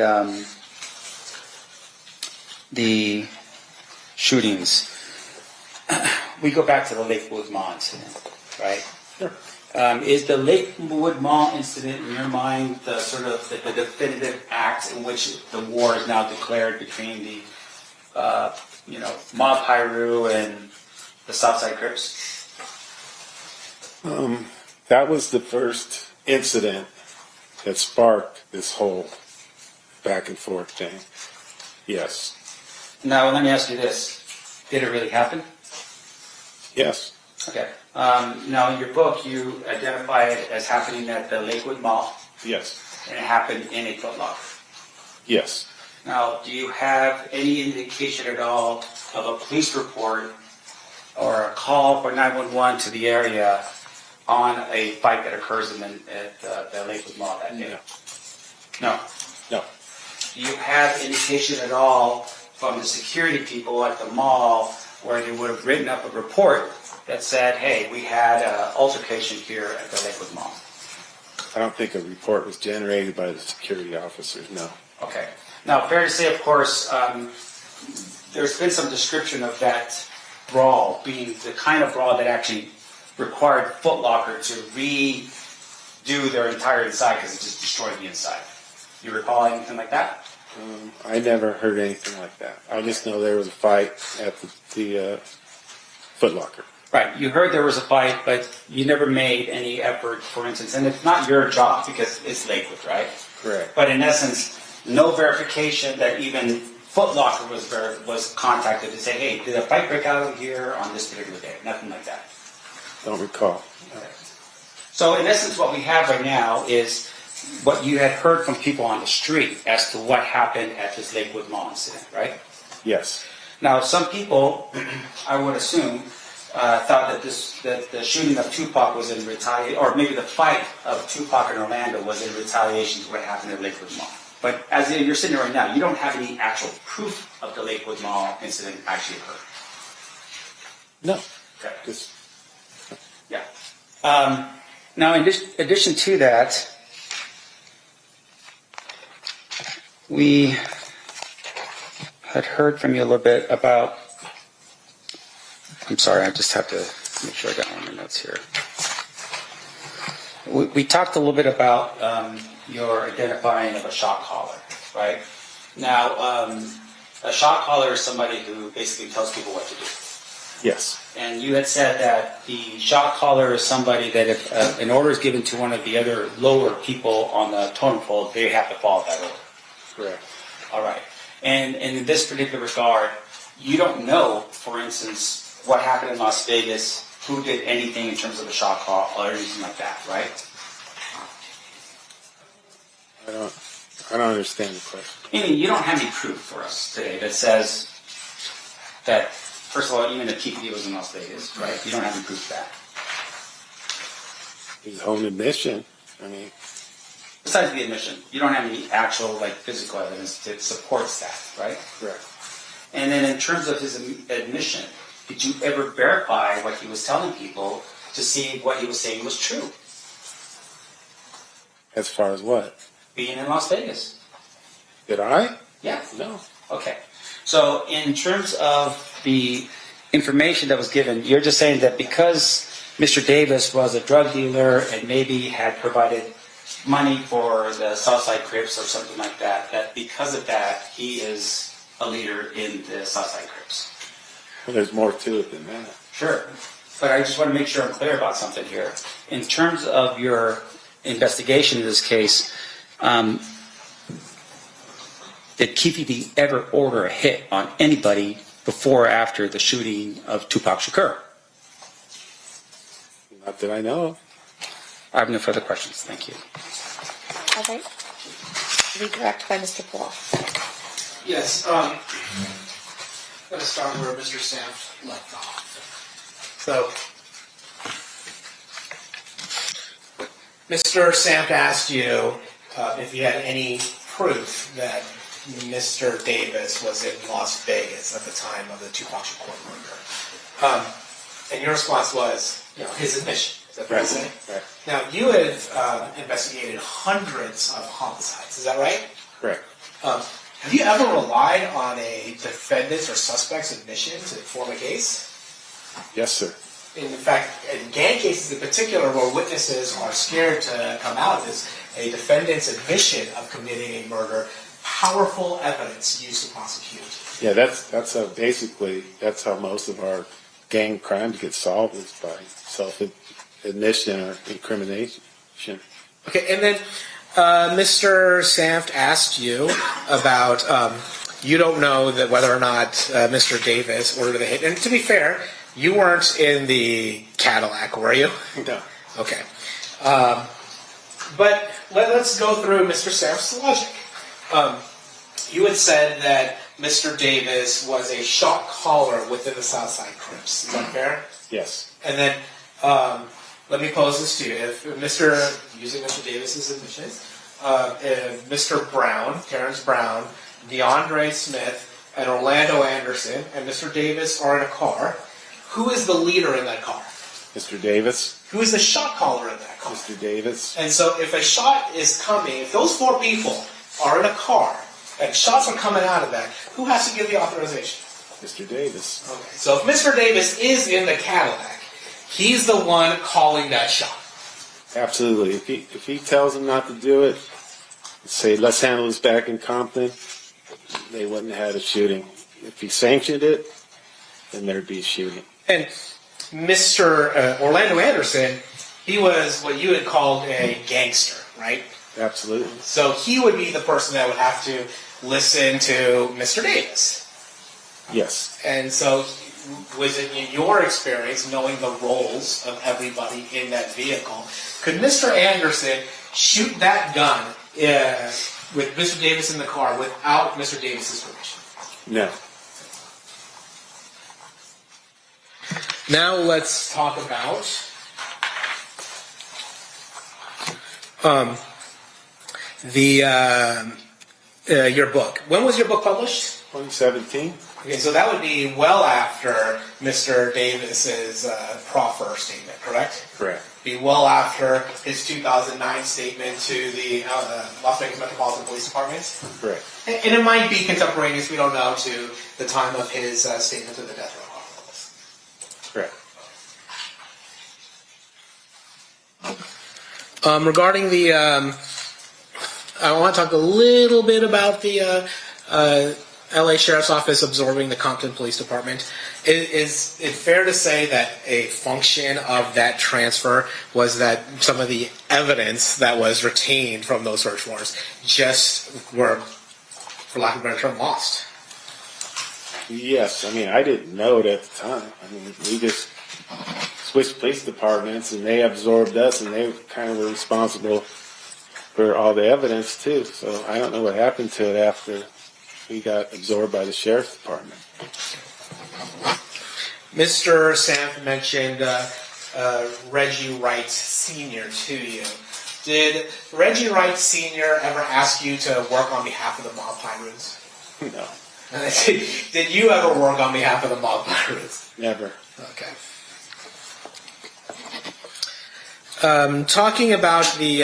the shootings, we go back to the Lakewood Mall incident, right? Sure. Is the Lakewood Mall incident, in your mind, the sort of the definitive act in which the war is now declared between the Mob Piru and the South Side Crips? That was the first incident that sparked this whole back and forth thing. Yes. Now, let me ask you this. Did it really happen? Yes. Okay. Now, in your book, you identify it as happening at the Lakewood Mall, Yes. and it happened in a Foot Locker. Yes. Now, do you have any indication at all of a police report or a call for 911 to the area on a fight that occurs at the Lakewood Mall that day? No. No. Do you have indication at all from the security people at the mall where they would have written up a report that said, hey, we had an altercation here at the Lakewood Mall? I don't think a report was generated by the security officers, no. Okay. Now, fair to say, of course, there's been some description of that brawl being the kind of brawl that actually required Foot Locker to redo their entire inside because it just destroyed the inside. You recall anything like that? I never heard anything like that. I just know there was a fight at the Foot Locker. Right. You heard there was a fight, but you never made any effort, for instance, and it's not your job because it's Lakewood, right? Correct. But in essence, no verification that even Foot Locker was contacted to say, hey, did a fight break out here on this particular day? Nothing like that. Don't recall. So in essence, what we have right now is what you had heard from people on the street as to what happened at this Lakewood Mall incident, right? Yes. Now, some people, I would assume, thought that the shooting of Tupac was in retaliation, or maybe the fight of Tupac and Orlando was in retaliation to what happened at Lakewood Mall. But as you're sitting there right now, you don't have any actual proof of the Lakewood Mall incident actually occurred. No. Okay. Just, Yeah. Now, in addition to that, we had heard from you a little bit about. I'm sorry, I just have to make sure I got all my notes here. We talked a little bit about your identifying of a shot caller, right? Now, a shot caller is somebody who basically tells people what to do. yes. And you had said that the shot caller is somebody that if an order is given to one of the other lower people on the totem pole, they have to follow that order. Correct. All right. And in this particular regard, you don't know, for instance, what happened in Las Vegas, who did anything in terms of a shot call or anything like that, right? I don't understand the question. Meaning you don't have any proof for us today that says that, first of all, even if Keffe was in Las Vegas, right? You don't have any proof of that. His own admission. I mean, Besides the admission, you don't have any actual, physical evidence that supports that, right? correct. And then in terms of his admission, did you ever verify what he was telling people to see what he was saying was true? As far as what? Being in Las Vegas. Did I? Yeah. No. Okay. So in terms of the information that was given, you're just saying that because Mr. Davis was a drug dealer and maybe had provided money for the South Side Crips or something like that, that because of that, he is a leader in the South Side Crips. Well, there's more to it than that. Sure. But I just want to make sure I'm clear about something here. In terms of your investigation in this case, did Keffe ever order a hit on anybody before or after the shooting of Tupac Shakur? Not that I know of. I have no further questions. Thank you. All right. Redirect by Mr. Paul. Yes. I'm going to start where Mr. Sam left off. So, Mr. Samp asked you if you had any proof that Mr. Davis was in Las Vegas at the time of the Tupac Shakur murder. And your response was, his admission. Is that fair to say? Right. Now, you have investigated hundreds of homicides. Is that right? Correct. Have you ever relied on a defendant's or suspect's admission to form a case? Yes, sir. In fact, in gang cases in particular, where witnesses are scared to come out, is a defendant's admission of committing a murder powerful evidence used to prosecute? Yeah, that's how basically that's how most of our gang crimes get solved, is by self-admission or incrimination. Okay, and then Mr. Samft asked you about you don't know that whether or not Mr. Davis ordered the hit. And to be fair, you weren't in the Cadillac, were you? No. Okay. But let's go through Mr. Sam's logic. You had said that Mr. Davis was a shot caller within the South Side Crips. Is that fair? Yes. And then let me pose this to you: if using Mr. Davis's admissions, if Mr. Brown, Terrence Brown, DeAndre Smith, and Orlando Anderson, and Mr. Davis are in a car, who is the leader in that car? Mr. Davis. Who is the shot caller in that car? Mr. Davis. And so if a shot is coming, if those four people are in a car and shots are coming out of that, who has to give the authorization? Mr. Davis. Okay. So if Mr. Davis is in the Cadillac, he's the one calling that shot. Absolutely. If he tells them not to do it, say, let's handle this back in Compton, they wouldn't have had a shooting. If he sanctioned it, then there'd be a shooting. And Mr. Orlando Anderson, he was what you had called a gangster, right? Absolutely. So he would be the person that would have to listen to Mr. Davis. Yes. And so was it in your experience, knowing the roles of everybody in that vehicle, could Mr. Anderson shoot that gun with Mr. Davis in the car without Mr. Davis's permission? No. Now let's talk about your book. When was your book published? 2017? Okay, so that would be well after Mr. Davis's proffer statement, correct? Correct. Be well after his 2009 statement to the Las Vegas Metropolitan Police Department. Correct. And it might be contemporaneous, we don't know, to the time of his statement to the death row officers. Correct. Regarding the, I want to talk a little bit about the LA Sheriff's Office absorbing the Compton Police Department. Is it fair to say that a function of that transfer was that some of the evidence that was retained from those search warrants just were, for lack of a better term, lost? Yes. I mean, I didn't know it at the time. I mean, we just switched police departments, and they absorbed us, and they kind of were responsible for all the evidence, too. So I don't know what happened to it after we got absorbed by the sheriff's department. Mr. Sam mentioned Reggie Wright Sr. to you. Did Reggie Wright Sr. ever ask you to work on behalf of the mob pirates? No. Did you ever work on behalf of the mob pirates? Never. Okay. Talking about the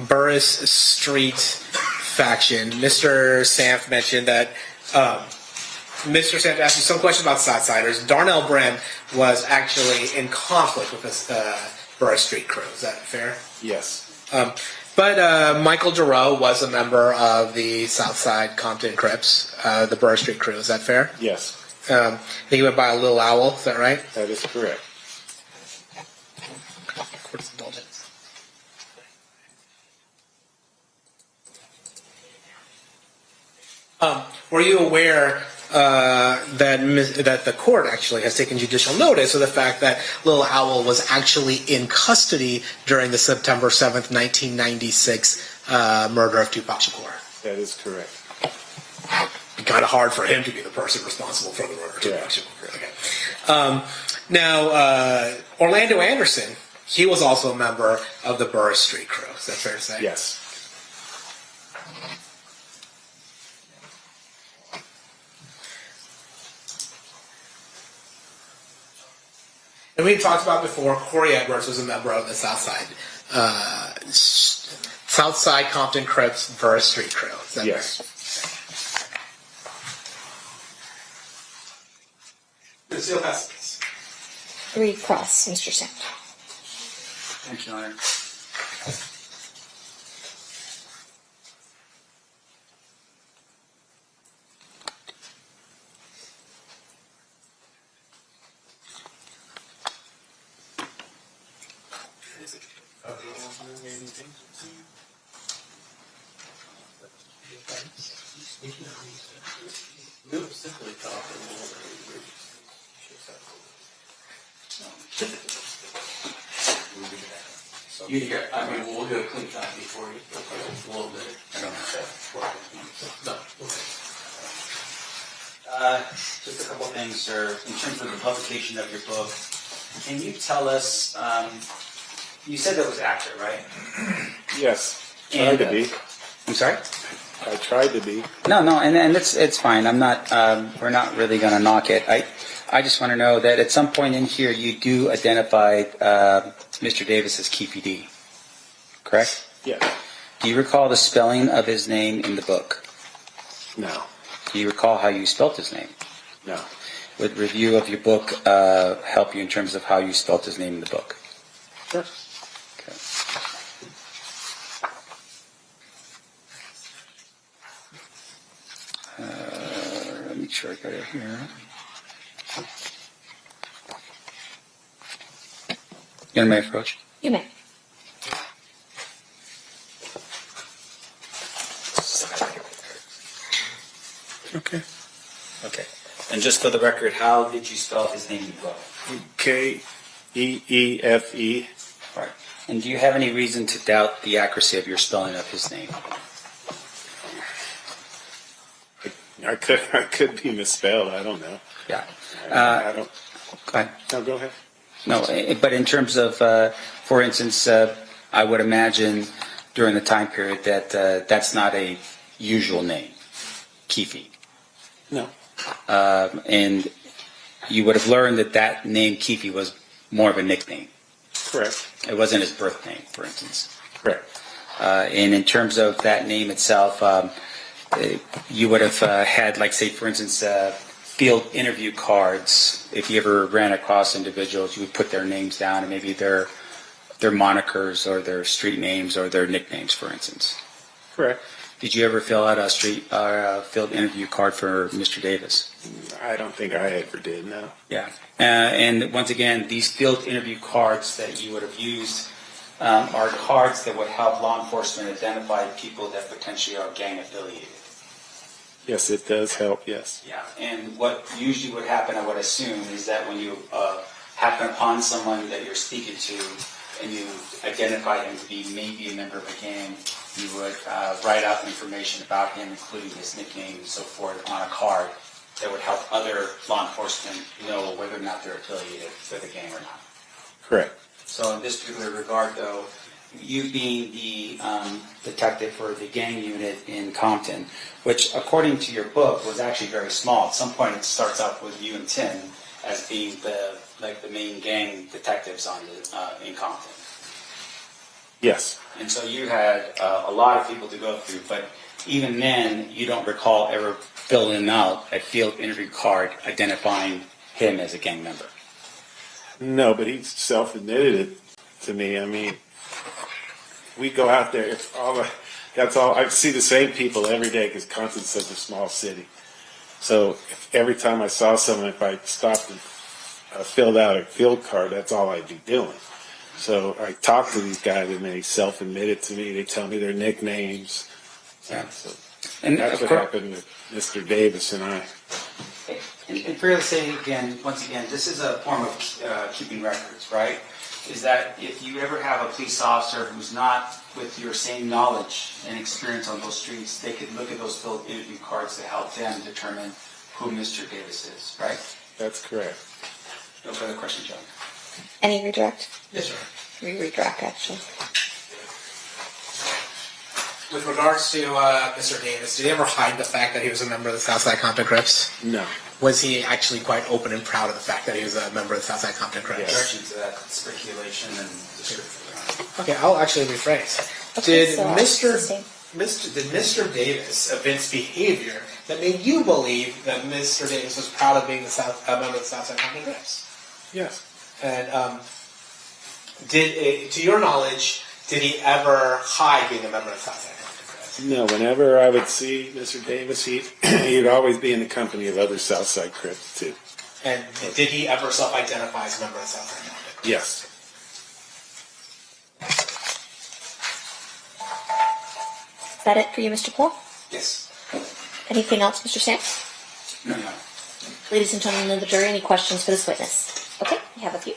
Burris Street faction, Mr. Sanf mentioned that Mr. Sanf asked you some question about Southsiders. Darnell Bren was actually in conflict with this Burris Street crew. Is that fair? Yes. But Michael Giroux was a member of the South Side Compton Crips, the Burris Street crew. Is that fair? Yes. He went by Little Owl. Is that right? That is correct. Court's indulgence. Were you aware that the court actually has taken judicial notice of the fact that Little Owl was actually in custody during the September 7th, 1996 murder of Tupac Shakur? That is correct. It'd be kind of hard for him to be the person responsible for the murder of Tupac Shakur. Okay. Now, Orlando Anderson, he was also a member of the Burris Street crew. Is that fair to say? Yes. And we talked about before, Corey Edwards was a member of the South Side Compton Crips Burris Street crew. Is that yes. fair? RECROSS, Mr. Sand. Thank you, Your Honor. You hear? I mean, we'll do a clean copy for you, a little bit. I don't have that. No, okay. Just a couple of things, sir. In terms of the publication of your book, can you tell us? You said that was accurate, right? Yes, tried to be. I'm sorry. I tried to be. No, and it's fine. I'm not. We're not really going to knock it. I just want to know that at some point in here, you do identify Mr. Davis as Keffe D. Correct? Yes. Do you recall the spelling of his name in the book? No. Do you recall how you spelt his name? No. Would review of your book help you in terms of how you spelt his name in the book? Sure. Okay. Let me make sure I got it here. You want my approach? You may. Okay. Okay. And just for the record, how did you spell his name in the book? Keefe. Right. And do you have any reason to doubt the accuracy of your spelling of his name? I could be misspelled. I don't know. Yeah. I don't. Go ahead. No, go ahead. No, but in terms of, for instance, I would imagine during the time period that that's not a usual name, Keffe. No. And you would have learned that name Keffe was more of a nickname. Correct. It wasn't his birth name, for instance. Correct. And in terms of that name itself, you would have had, like, say, for instance, field interview cards. If you ever ran across individuals, you would put their names down and maybe their monikers or their street names or their nicknames, for instance. Correct. Did you ever fill out a field interview card for Mr. Davis? I don't think I ever did. No. Yeah. And once again, these field interview cards that you would have used are cards that would help law enforcement identify people that potentially are gang affiliated. Yes, it does help. Yes. Yeah. And what usually would happen, I would assume, is that when you happen upon someone that you're speaking to and you identify him to be maybe a member of a gang, you would write out information about him, including his nickname and so forth, on a card that would help other law enforcement know whether or not they're affiliated with a gang or not. Correct. So in this particular regard, though, you being the detective for the gang unit in Compton, which according to your book was actually very small. At some point it starts off with you and Tim as being the main gang detectives in Compton. Yes. And so you had a lot of people to go through, but even then you don't recall ever filling out a field interview card identifying him as a gang member. No, but he self-admitted it to me. I mean, we go out there. That's all. I see the same people every day because Compton's such a small city. So every time I saw someone, if I stopped and filled out a field card, that's all I'd be doing. So I talked to these guys and they self-admitted to me. They tell me their nicknames. Yeah. So And that's what happened with Mr. Davis and I. And fair to say, once again, this is a form of keeping records, right? Is that if you ever have a police officer who's not with your same knowledge and experience on those streets, they could look at those field interview cards to help them determine who Mr. Davis is, right? That's correct. No further questions, John. Any redirect? Yes, sir. Redirect, actually. With regards to Mr. Davis, did he ever hide the fact that he was a member of the South Side Compton Crips? No. Was he actually quite open and proud of the fact that he was a member of the South Side Compton Crips? Objection to that speculation and description. Okay, I'll actually rephrase. Okay, Did so Mr. Davis evince behavior that made you believe that Mr. Davis was proud of being a member of the South Side Compton Crips? Yes. And to your knowledge, did he ever hide being a member of the South Side Compton Crips? No, whenever I would see Mr. Davis, he'd always be in the company of other South Side Crips, too. And did he ever self-identify as a member of the South Side Compton? Yes. Is that it for you, Mr. Poole? Yes. Anything else, Mr. Stamps? No. Ladies and gentlemen of the jury, any questions for this witness? Okay, we have a few.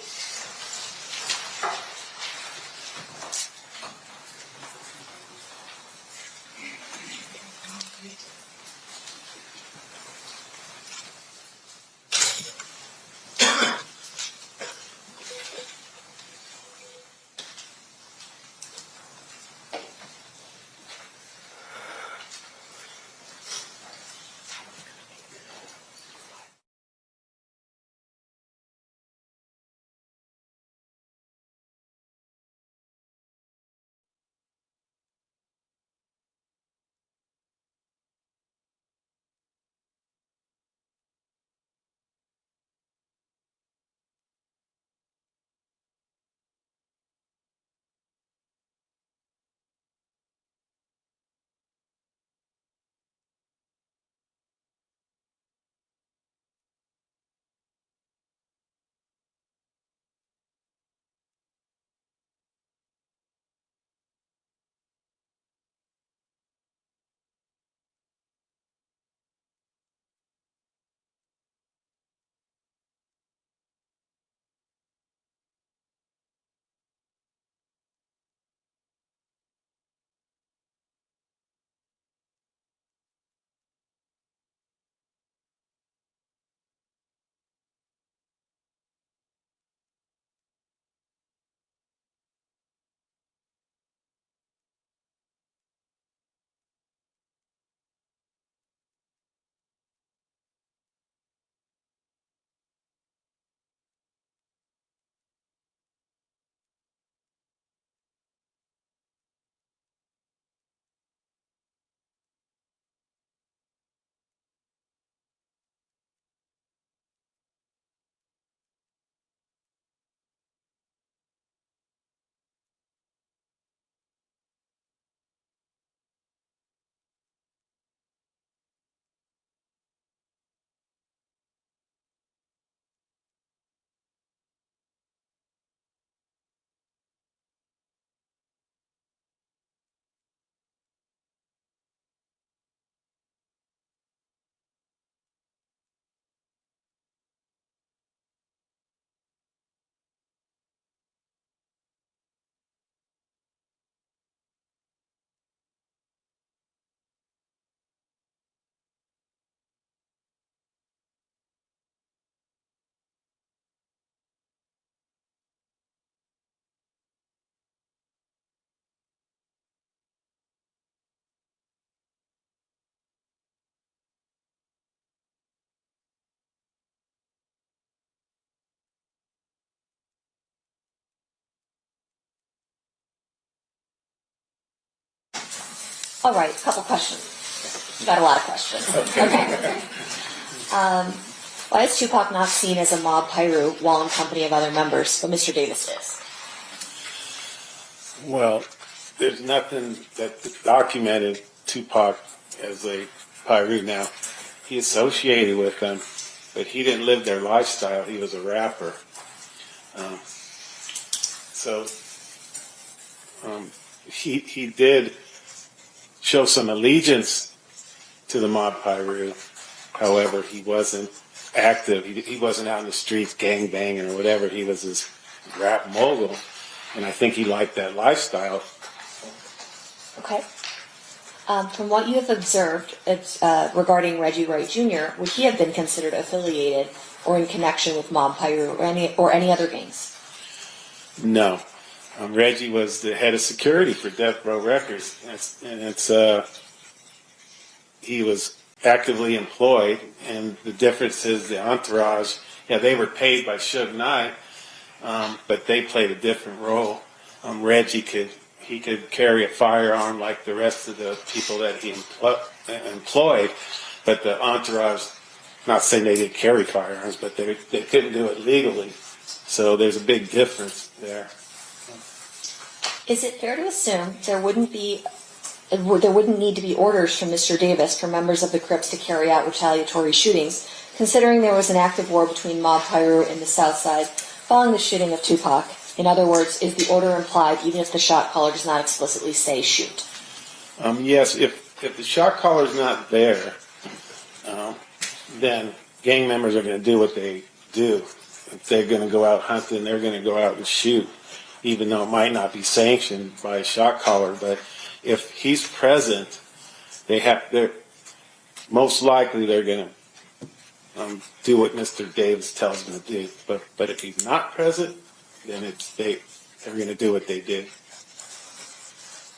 All right, a couple questions. Got a lot of questions. Okay. Why is Tupac not seen as a mob Piru while in company of other members, but Mr. Davis is? Well, there's nothing that documented Tupac as a Piru. Now, he associated with them, but he didn't live their lifestyle. He was a rapper. He did show some allegiance to the mob Piru. However, he wasn't active. He wasn't out in the streets gang banging or whatever. He was this rap mogul, and I think he liked that lifestyle. Okay. From what you have observed regarding Reggie Wright Jr., would he have been considered affiliated or in connection with Mob Piru or any other gangs? No. Reggie was the head of security for Death Row Records, he was actively employed, and the difference is the entourage, they were paid by Suge Knight, but they played a different role. Reggie could carry a firearm like the rest of the people that he employed, but the entourage, not saying they didn't carry firearms, but they couldn't do it legally. So there's a big difference there. Is it fair to assume there wouldn't need to be orders from Mr. Davis for members of the Crips to carry out retaliatory shootings, considering there was an active war between Mob Piru and the South Side following the shooting of Tupac? In other words, is the order implied even if the shot caller does not explicitly say shoot? Yes, if the shot caller's not there, then gang members are going to do what they do. If they're going to go out hunting, they're going to go out and shoot, even though it might not be sanctioned by a shot caller. But if he's present, they're most likely they're going to do what Mr. Davis tells them to do. But if he's not present, then they're going to do what they did.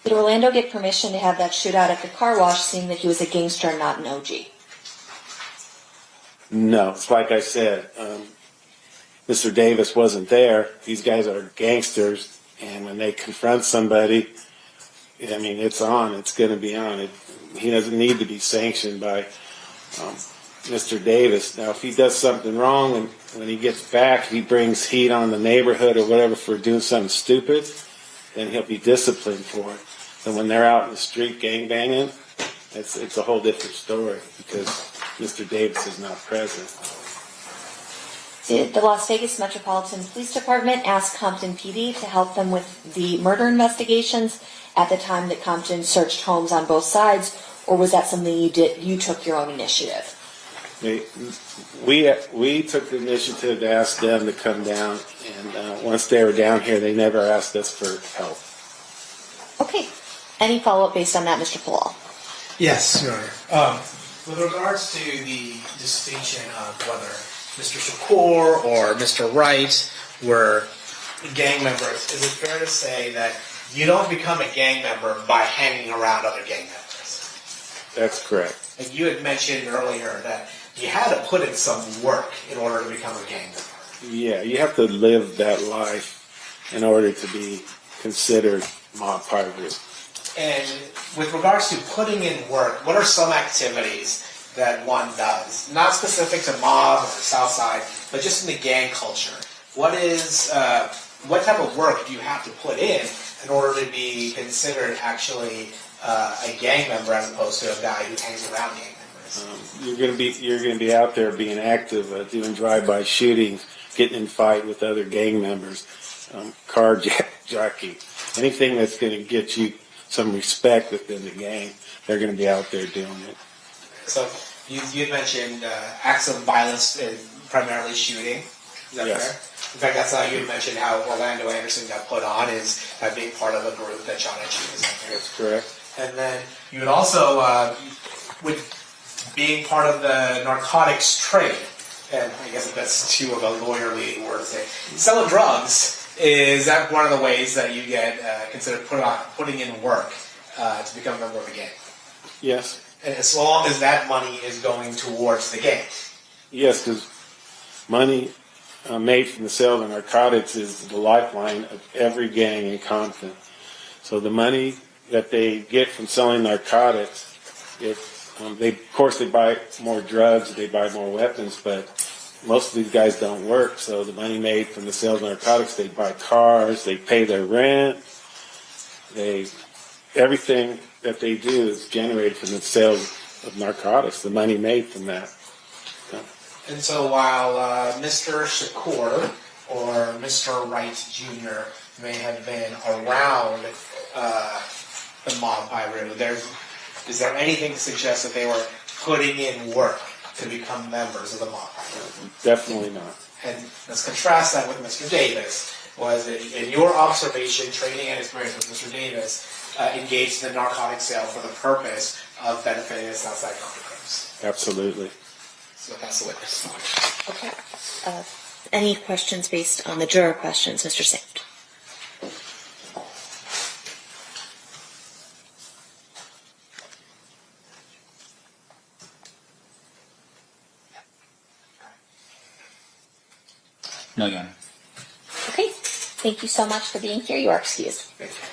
Did Orlando get permission to have that shootout at the car wash, seeing that he was a gangster and not an OG? No, it's like I said, Mr. Davis wasn't there. These guys are gangsters, and when they confront somebody, I mean, it's on. It's going to be on. He doesn't need to be sanctioned by Mr. Davis. Now, if he does something wrong and when he gets back, he brings heat on the neighborhood or whatever for doing something stupid, then he'll be disciplined for it. And when they're out in the street gangbanging, it's a whole different story because Mr. Davis is not present. Did the Las Vegas Metropolitan Police Department ask Compton PD to help them with the murder investigations at the time that Compton searched homes on both sides, or was that something you took your own initiative? We took the initiative to ask them to come down, and once they were down here, they never asked us for help. Okay. Any follow-up based on that, Mr. Palal? Yes, Your Honor. With regards to the distinction of whether Mr. Shakur or Mr. Wright were gang members, is it fair to say that you don't become a gang member by hanging around other gang members? That's correct. And you had mentioned earlier that you had to put in some work in order to become a gang member. Yeah, you have to live that life in order to be considered mob pirates. And with regards to putting in work, what are some activities that one does? Not specific to mob or South Side, but just in the gang culture. What type of work do you have to put in order to be considered actually a gang member as opposed to a guy who hangs around gang members? You're going to be out there being active, doing drive-by shootings, getting in fight with other gang members, carjacking, anything that's going to get you some respect within the gang. They're going to be out there doing it. So you had mentioned acts of violence, primarily shooting. Is that Yes. fair? In fact, that's how you had mentioned how Orlando Anderson got put on is being part of a group that John H. was in. That's correct. And then you would also, with being part of the narcotics trade, and I guess that's too of a lawyerly word to say, selling drugs, is that one of the ways that you get considered putting in work to become a member of a gang? Yes. And as long as that money is going towards the gang. Yes, because money made from the sale of narcotics is the lifeline of every gang in Compton. So the money that they get from selling narcotics, of course they buy more drugs, they buy more weapons, but most of these guys don't work. So the money made from the sales of narcotics, they buy cars, they pay their rent, everything that they do is generated from the sales of narcotics. The money made from that. And so while Mr. Shakur or Mr. Wright Jr. may have been around the mob Piru, is there anything to suggest that they were putting in work to become members of the mob Piru? Definitely not. And let's contrast that with Mr. Davis. Was it, in your observation, training, and experience with Mr. Davis, engaged in the narcotic sale for the purpose of benefiting the South Side Compton Crips? Absolutely. So that's the witness. Okay. Any questions based on the juror questions, Mr. Sand? No, Your Honor. Okay. Thank you so much for being here. You are excused. Thank you.